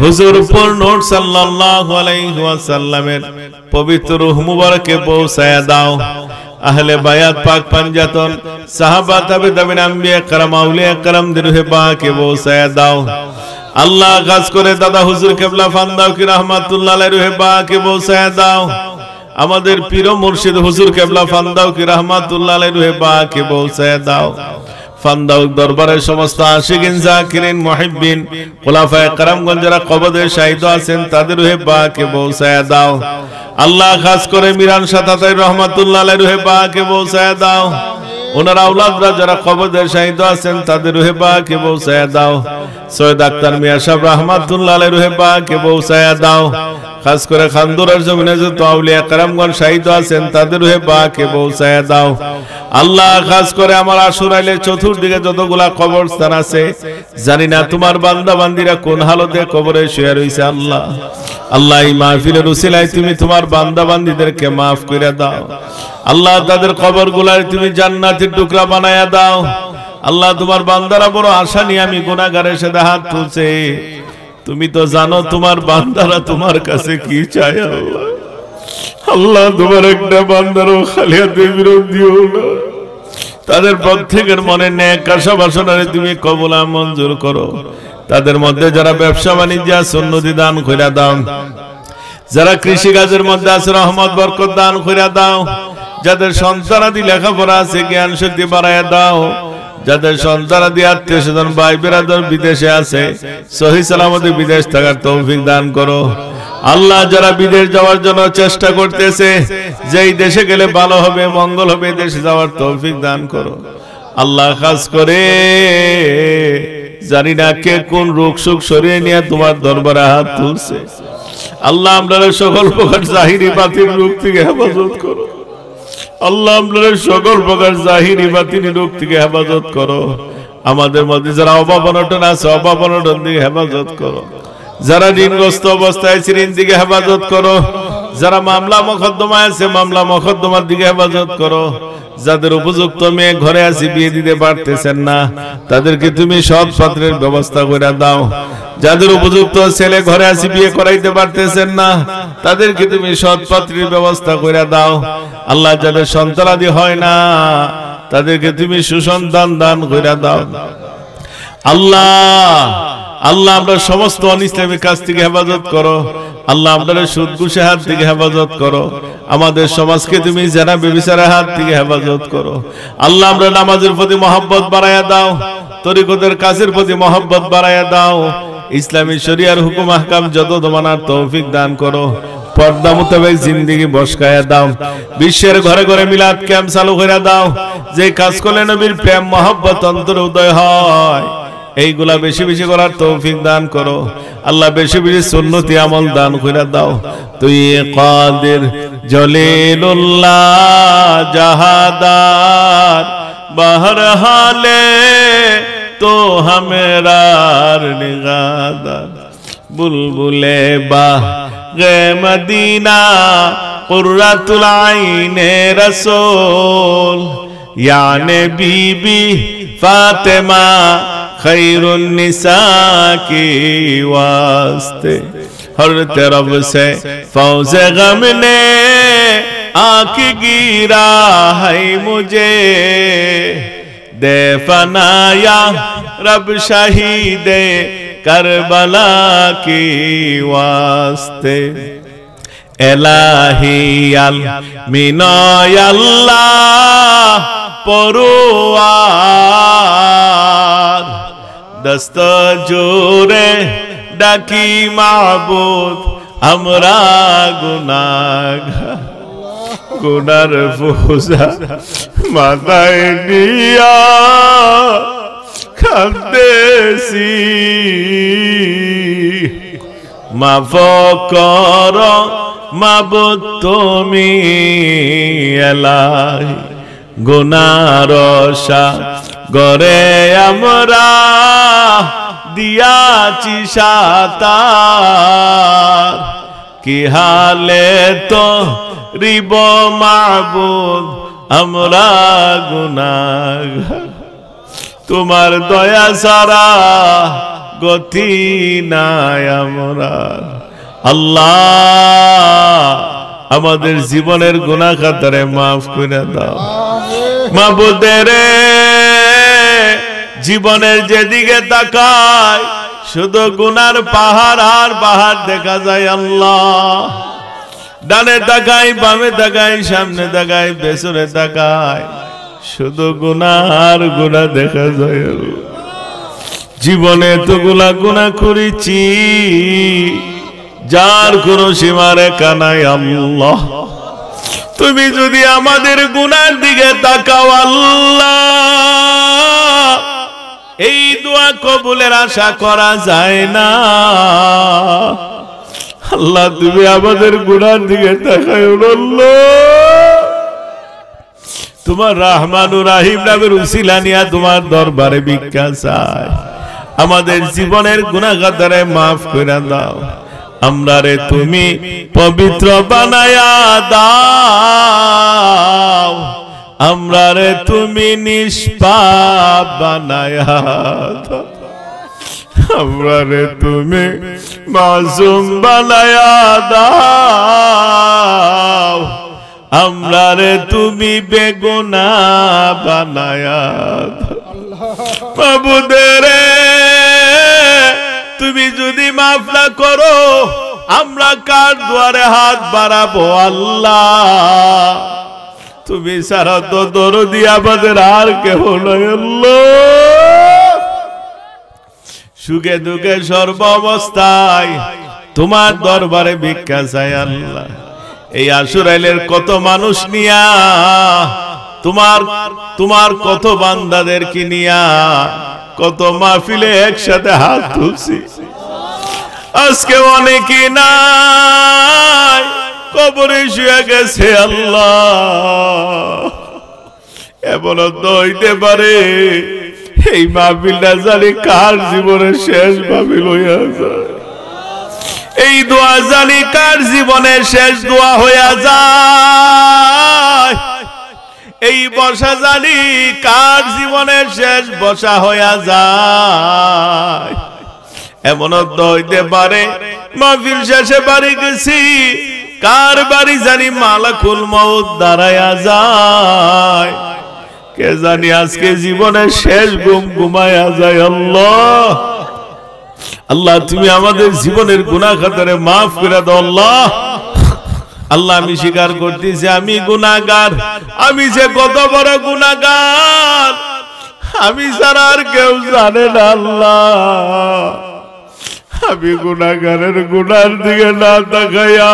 হুজুর পূর্ণ সাল্লাল্লাহু আলাইহি ওয়াসাল্লামের পবিত্র রূহ মুবারকে পৌঁছায়া দাও আহলে বায়াত পাক পাঞ্জাতন সাহাবা তাবেঈন আম্বিয়া کرام আউলিয়া کرام দিরহে পাকে পৌঁছায়া দাও আল্লাহ কাজ করে দাদা হুজুর কিবলা ফান্দাও কি রাহমাতুল্লাহ আলাইহি রূহে পাকে পৌঁছায়া দাও আমাদের পীর ও মুর্শিদ হুজুর কিবলা ফান্দাও কি রাহমাতুল্লাহ আলাইহি রূহে পাকে পৌঁছায়া দাও ফান্দাও দরবারের সমস্ত আশিকিন জাকিরিন মুহিব্বিন খোলাফায়ে کرامগণ যারা কবরে শাহীদ আছেন তাদের রূহে পাকে পৌঁছায়া দাও আল্লাহ খাস করে মিরান শাহ তাতাই রহমাতুল্লাহ আলাইহি রূহে পাকে পৌঁছায়া দাও ওনার আওলাদরা যারা কবরে শাহিদ আছেন তাদের রুহে পাকে পৌঁছায়া দাও। সৈয়দ আক্তার মিয়া সাহেব রাহমাতুল্লাহ আলাইহি রুহে পাকে পৌঁছায়া দাও। খাস করে খানদুরার জমিনে যত আউলিয়া কেরামগণ শাহিদ আছেন তাদের রুহে পাকে পৌঁছায়া দাও। আল্লাহ খাস করে আমার আশুরাইলে চতুর্দিকে যতগুলা কবরস্থান আছে, জানি না তোমার বান্দা বান্দিরা কোন হালতে কবরে শুয়ে রয়েছে। আল্লাহ আল্লাহ এই মাহফিলের উসিলায় তুমি তোমার বান্দা বান্দিদেরকে মাফ করে দাও। আল্লাহ তাদের কবরগুলায় তুমি জান্নাতের টুকরা বানায়া দাও। আল্লাহ তোমার বান্দারা বড় আশা নিয়ে আমি গুনাহগারের সাথে হাত তুলছে, তুমি তো জানো তোমার বান্দারা তোমার কাছে কি চায়। আল্লাহ আল্লাহ তোমার একটা বান্দারও খালি হাতে বিরোধ দিও না। তাদের প্রত্যেকের মনে নেক আশা বাসনারে তুমি কবুল মঞ্জুর করো। তাদের মধ্যে যারা ব্যবসা বাণিজ্য আছে উন্নতি দান কইরা দাও। যারা কৃষি কাজের মধ্যে আছে রহমত বরকত দান কইরা দাও। যাদের সন্তানাদি লেখাপড়া আছে জ্ঞান শক্তি বাড়ায়া দাও। যাদের সন্তানাদি আত্মীয় স্বজন ভাই বিরাদর বিদেশে আছে সহি সালামতে বিদেশ থাকার তৌফিক দান করো। আল্লাহ যারা বিদেশ যাওয়ার জন্য চেষ্টা করতেছে, যেই দেশে গেলে ভালো হবে মঙ্গল হবে দেশে যাওয়ার তৌফিক দান করো। আল্লাহ খাস করে জানি না কে কোন রোগ সুখ সরিয়ে নিয়ে তোমার দরবারে হাত তুলছে। আল্লাহ আপনারা সকল প্রকার জাহিরি বাতিল রোগ থেকে হেফাজত করো। আল্লাহ আপনারা সকল প্রকার জাহিরি বাতিল রোগ থেকে হেফাজত করো। আমাদের মধ্যে যারা অভাব অনটন আছে অভাব অনটন থেকে হেফাজত করো। যারা ঋণগ্রস্ত অবস্থায় আছে ঋণ দিকে হেফাজত করো। যারা মামলা মোকদ্দমা আছে মামলা মোকদ্দমার দিকে হেফাজত করো। যাদের উপযুক্ত মেয়ে ঘরে আছে বিয়ে দিতে পারতেছেন না তাদেরকে তুমি সৎ পাত্রের ব্যবস্থা করে দাও। যাদের উপযুক্ত ছেলে ঘরে আছে বিয়ে করাইতে পারতেছেন না তাদেরকে তুমি সৎ পাত্রের ব্যবস্থা করে দাও। আল্লাহ যাদের সন্তানাদি হয় না তাদেরকে তুমি সুসন্তান দান করে দাও। আল্লাহ আল্লাহ আমরা সমস্ত অনিসলামিক কাজ থেকে হেফাজত করো। আল্লাহ আপনারা সুদ ঘুষের হাত থেকে হেফাজত করো। আমাদের সমাজকে তুমি জানা বেবিচারের হাত থেকে হেফাজত করো। আল্লাহ আমরা নামাজের প্রতি মহব্বত বাড়ায়া দাও। তরিকতের কাজের প্রতি মহব্বত বাড়ায়া দাও। ইসলামী শরিয়ার হুকুম আহকাম যত মানার তৌফিক দান করো। পর্দা মোতাবেক জিন্দেগি বসকায়া দাও। বিশ্বের ঘরে ঘরে মিলাদ ক্যাম্প চালু করে দাও। যে কাজ করলে নবীর প্রেম মহব্বত অন্তরে উদয় হয় এইগুলা বেশি বেশি করার তৌফিক দান করো। আল্লাহ বেশি বেশি সুন্নতি আমল দান করে দাও। তুই কাদির জলিলুল্লাহ জাহাদার বাহর হালে তো হামেরার নিগাদার বুলবুলে বাহ গে মদিনা কুররাতুল আইনে রাসূল याने बीबी फातिमा खैरुन निसा की वास्ते हर तरफ से फौज गम ने आके गिरा है मुझे दे फनाया रब शहीदे करबला की वास्ते एलाही अल मिनायल्लाह परुआर दस्त जोरे डाकी माबूद हमरा गुनाहगार गुनार बोझा माথায় নিয়া কাঁদতেছি মাফ কর মাবুদ তুমি এলাহি গুনার সাগরে আমরা দিয়াছি সাঁতার কি হালে তো রিব মাবুদ আমরা গুনাহগার তোমার দয়া সারা গতি নাই আমরা। আল্লাহ আমাদের জীবনের গুনাহ খাতারে মাফ করে দাও মাবুদের জীবনের যেদিকে তাকায় শুধু গুনার পাহাড় আর পাহাড় দেখা যায়। আল্লাহ ডানে তাকাই বামে তাকাই সামনে তাকাই পেছনে তাকাই শুধু গুনাহ আর গুনাহ দেখা যায়। জীবনে তো গুনাহ করেছি যার কোন সীমা রেখা নাই। আল্লাহ তুমি যদি আমাদের গুনার দিকে তাকাও আল্লাহ, এই দোয়া কবুলের আশা করা যায় না। আল্লাহ তুমি আমাদের গুনার দিকে তাকাও আল্লাহ, তোমার রহমানুর রহিম নামের উসিলা নিয়া তোমার দরবারে ভিক্ষা চাই, আমাদের জীবনের গুনাহগারে মাফ করে দাও। আমরা রে তুমি পবিত্র বানায়া দাও, আমরা রে তুমি নিষ্পাপ বানায়া দাও, আমরা রে তুমি মাসুম বানায়া দাও, আমরা রে তুমি বেগুনাহ বানায়া দাও। মাবুদ রে তুমি যদি মাফ না করো আমরা কার দুয়ারে হাত বাড়াবো আল্লাহ? তুমি সারা তো দরদি আমাদের আর কেহ নাই আল্লাহ। সুখে দুঃখে সর্ব অবস্থায় তোমার দরবারে ভিক্ষা চাই আল্লাহ। এই আশুরাইলের কত মানুষ নিয়া, তোমার কত বান্দাদেরকে নিয়া কত মাহফিলে একসাথে হাত তুলছি, আজকে অনেকে নাই, কবরে শুয়ে গেছে আল্লাহ। এমন তো হইতে পারে এই মাহফিলটা জানি কার জীবনের শেষ মাহফিল হইয়া যায়, এই দোয়া জানি কার জীবনের শেষ দোয়া হইয়া যায়, এই বসা জানি কার জীবনের শেষ বসা হইয়া যায়। এমন তো হইতে পারে মাহফিল শেষে বাড়ি গেছি, কার বাড়ি জানি মালাকুল মউত দাঁড়ায়া যায়, কে জানি আজকে জীবনের শেষ ঘুম ঘুমায়া যায়। আল্লাহ আল্লাহ তুমি আমাদের জীবনের গুনাহ খাতারে মাফ করে দাও আল্লাহ। আল্লাহ আমি স্বীকার করতেছি আমি গুনাহগার, আমি যে কত বড় গুনাহগার আমি ছাড়া আর কেউ জানে না আল্লাহ। আমি গুনাহগারের গুনার দিকে না তাকাইয়া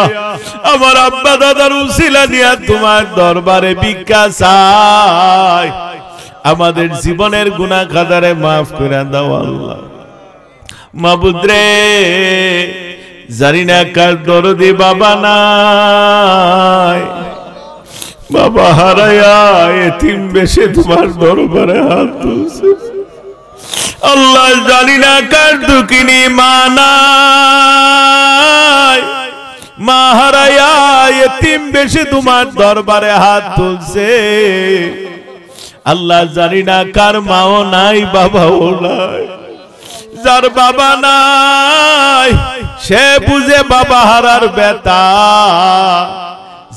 আমার আব্বা দাদার উসিলা নিয়া তোমার দরবারে ভিক্ষা চাই, আমাদের জীবনের গুনাহ খাতারে মাফ করে দাও আল্লাহ। মাবুদ রে জানি না কার দরদি বাবা নাই, বাবা হারায়া এতিম বেশে তোমার দরবারে হাত তুলছে আল্লাহ। জানি না কার দুঃখিনী মা নাই, মা হারায়া এতিম বেশে তোমার দরবারে হাত তুলছে আল্লাহ। জানি না কার মাও নাই বাবাও নাই, যার বাবা নাই সে বুঝে বাবা হারার ব্যথা,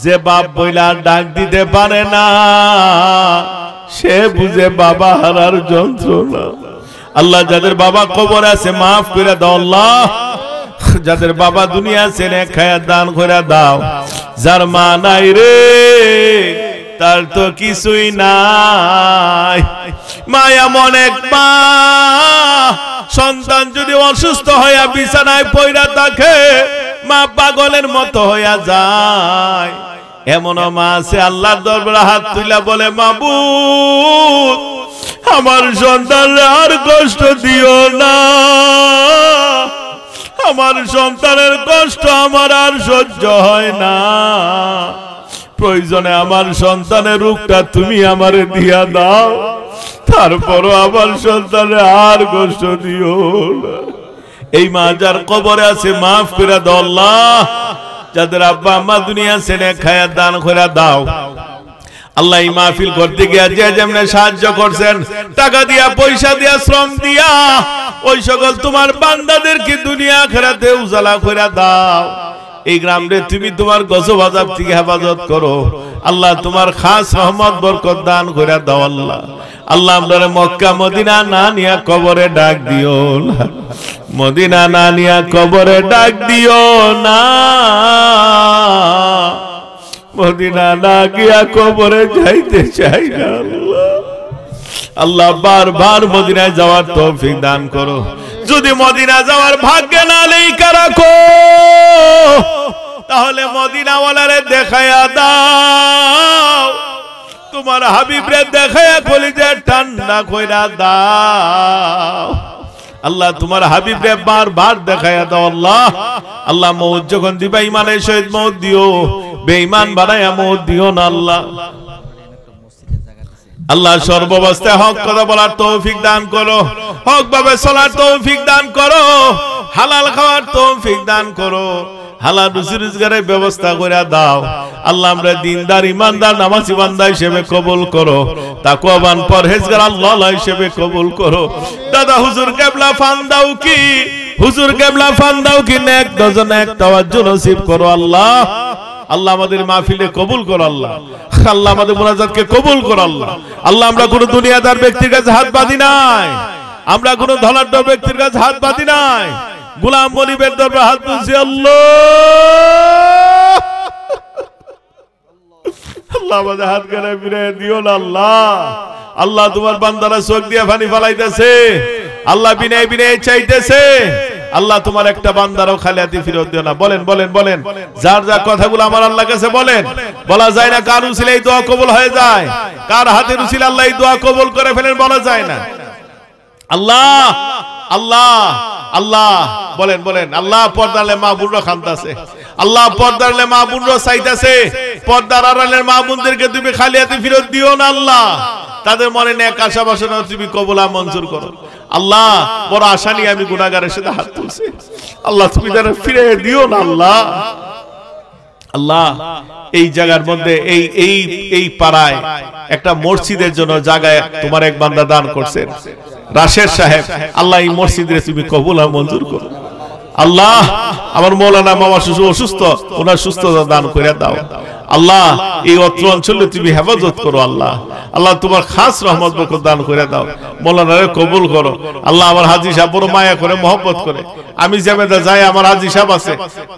যে বাপ বইলা ডাক দিতে পারে না সে বুঝে বাবা হারার যন্ত্রণা। আল্লাহ যাদের বাবা কবর আছে মাফ করে দাও আল্লাহ, যাদের বাবা দুনিয়া ছেড়ে খায়া দান করে দাও। যার মা নাই রে তার তো কিছুই নাই, মায়া মনে মা সন্তান যদি অসুস্থ হইয়া বিছানায় পইরা থাকে মা পাগলের মতো হইয়া যায়। এমন মা আছে আল্লাহর দরবারে হাত তুইলা বলে মাবুদ আমার সন্তানরে আর কষ্ট দিও না, আমার সন্তানের কষ্ট আমার আর সহ্য হয় না, প্রয়োজনে আমার সন্তানের রূপটা তুমি আমারে দিয়া দাও, তারপরও আমার সন্তানের আর কষ্ট দিও না। এই মা যার কবরে আছে মাফ করে দাও আল্লাহ, যাদের আব্বা আম্মা দুনিয়া ছেড়ে খায়া দান করে দাও আল্লাহ। এই মাহফিল করতে গিয়ে যে যেমন সাহায্য করছেন টাকা দিয়া পয়সা দিয়া শ্রম দিয়া ওই সকল তোমার বান্দাদেরকে দুনিয়া আখিরাতে উজালা করে দাও। এই গ্রামে তুমি তোমার গজব আযাব থেকে হেফাজত করো আল্লাহ, তোমার খাস রহমত বরকত দান করে দাও আল্লাহ। আল্লাহ আমরা মক্কা মদিনা না নিয়া কবরে ডাক দিও না, মদিনা না নিয়া কবরে ডাক দিও না, মদিনা না গিয়া কবরে যাইতে চাই না আল্লাহ। আল্লাহ বারবার মদিনায় যাওয়ার তৌফিক দান করো। যদি মদিনা যাওয়ার ভাগ্যে না লেখা রাখো তাহলে তাহলে মদিনাওয়ালারে দেখায়া দাও, তোমার হাবিবরে দেখায়া কলিজা ঠান্ডা কইরা দাও। আল্লাহ তোমার হাবিবরে বারবার দেখায়া দাও। আল্লাহ আল্লাহ মওত যখন দিবা ইমানের সহিত মওত দিও, বেঈমান বানায়া মওত দিও না। আল্লাহ আল্লাহ সর্বাবস্থায় হক কথা বলার তৌফিক দান করো, হক ভাবে চলার তৌফিক দান করো, হালাল খাওয়ার তৌফিক দান করো, হালাল রুজি রোজগারের ব্যবস্থা করে দাও। আল্লাহ আমরা দিনদার ইমানদার নামাজি বান্দা হিসেবে কবুল করো, তাকওয়াবান পরহেজগার আল্লাহ হিসেবে কবুল করো। দাদা হুজুর কেবলা ফান্দাও কি, হুজুর কেবলা ফান্দাও কি নেক ডজন এক তাওয়াজ্জু নসিব করো। আল্লাহ আল্লাহ আমাদের মাহফিলে কবুল করো। আল্লাহ আল্লাহ আমাদের মুনাজাতকে কবুল করো। আল্লাহ আল্লাহ আমরা কোন দুনিয়াদার ব্যক্তির কাছে হাত বাঁধি নাই, আমরা কোন ধনাঢ্য ব্যক্তির কাছে হাত বাঁধি নাই, গোলাম মনিবের দরবারে হাত তুলছি। আল্লাহ আল্লাহ আমাদের হাত করে ফিরিয়ে দিও না। আল্লাহ আল্লাহ তোমার বান্দারা চোখ দিয়ে পানি ফেলাইতেছে, আল্লাহ বিনয় বিনয় চাইতেছে। আল্লাহ তোমার একটা বান্দারও খালি হাতে ফিরত দিও না। বলেন বলেন বলেন, যার যা কথাগুলো আমার আল্লাহর কাছে বলেন, বলা যায় না কার উসিলে এই দোয়া কবুল হয়ে যায়, কার হাতের উসিলে আল্লাহ এই দোয়া কবুল করে ফেলেন বলা যায় না। আল্লাহ আল্লাহ আল্লাহ বলেন বলেন, আল্লাহ পর্দালে মা বুড়ো খান্তাছে, আল্লাহ পর্দালে মা বুড়ো চাইতেছে, পর্দার আড়ালের মা বোনদেরকে তুমি খালি হাতে ফিরত দিও না। আল্লাহ তাদের মনে নেক আশা বাসনা তুমি কবুল মঞ্জুর করো। আল্লাহ বড় আশা নিয়ে আমি গুনাহগারের সাথে হাত তুলছি, আল্লাহ তুমি তারা ফিরে দিও না। আল্লাহ আল্লাহ এই জায়গার মধ্যে এই এই এই পাড়ায় একটা মসজিদের জন্য জায়গায় তোমার এক বান্দা দান করছেন রাশেদ সাহেব, আল্লাহ এই মসজিদের তুমি কবুল আর মঞ্জুর করো। আল্লাহ আমার মৌলানা মামা অসুস্থ, ওনার সুস্থতা দান করে দাও। আল্লাহ এই অত্র অঞ্চলে তুমি হেফাজত করো। আল্লাহ আল্লাহ তোমার খাস রহমত বরকত দান করে দাও, মৌলানারে কবুল করো। আল্লাহ আমার হাজী সাহেব বড় মায়া করে মহব্বত করে, আমি যেবেদা যাই আমার হাজী সাহেব আছে,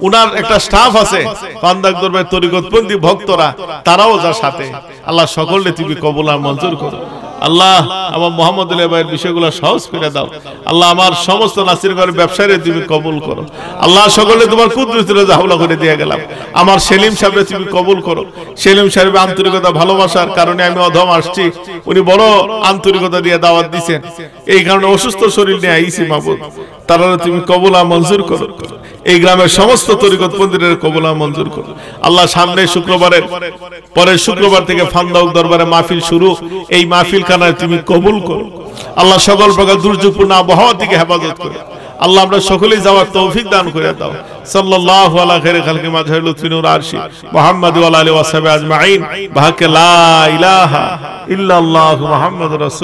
উনার একটা স্টাফ আছে পান্দাক দরবার তরিকতপন্থী ভক্তরা, তারাও যার সাথে। আল্লাহ সকলে তুমি কবুল আর মঞ্জুর করো। আল্লাহ আমার মোহাম্মদ আলী ভাইয়ের বিষয়গুলো সহজ করে দাও। আল্লাহ আমার সমস্ত নাসিরগঞ্জের ব্যবসায়ী তুমি কবুল করো। আল্লাহ সকলে তোমার কুদরতের হাওলা করে দিয়ে গেলাম। আমার সেলিম সাহেবকে তুমি কবুল করো। সেলিম সাহেবের আন্তরিকতা ভালোবাসার কারণে আমি অধম আসছি, উনি বড় আন্তরিকতা দিয়ে দাওয়াত দিয়েছেন, এই কারণে অসুস্থ শরীর নিয়ে আইছি মাবুদ, তারা তুমি কবুল আর মঞ্জুর করো। এই গ্রামের সমস্ত তরিকত মন্দিরের কবুল আর মঞ্জুর করো। আল্লাহ সামনে শুক্রবারের পরের শুক্রবার থেকে ফান্দাউক দরবারে মাহফিল শুরু, এই মাহফিল খানায় তুমি কবুল করো। আল্লাহ সকল প্রকার দুর্যোগপূর্ণ আবহাওয়া থেকে হেফাজত করো। আল্লাহ আমরা সকলেই যাওয়ার তৌফিক দান করে দাও। সাল্লাল্লাহু আলা খায়রি খালকি মাজহার লুতফি নূর আরশি মুহাম্মদ ওয়া আলা আলিহি ওয়া সাহবিহি আজমাইন, বাহাকে লা ইলাহা ইল্লাল্লাহু মুহাম্মাদুর রাসূল।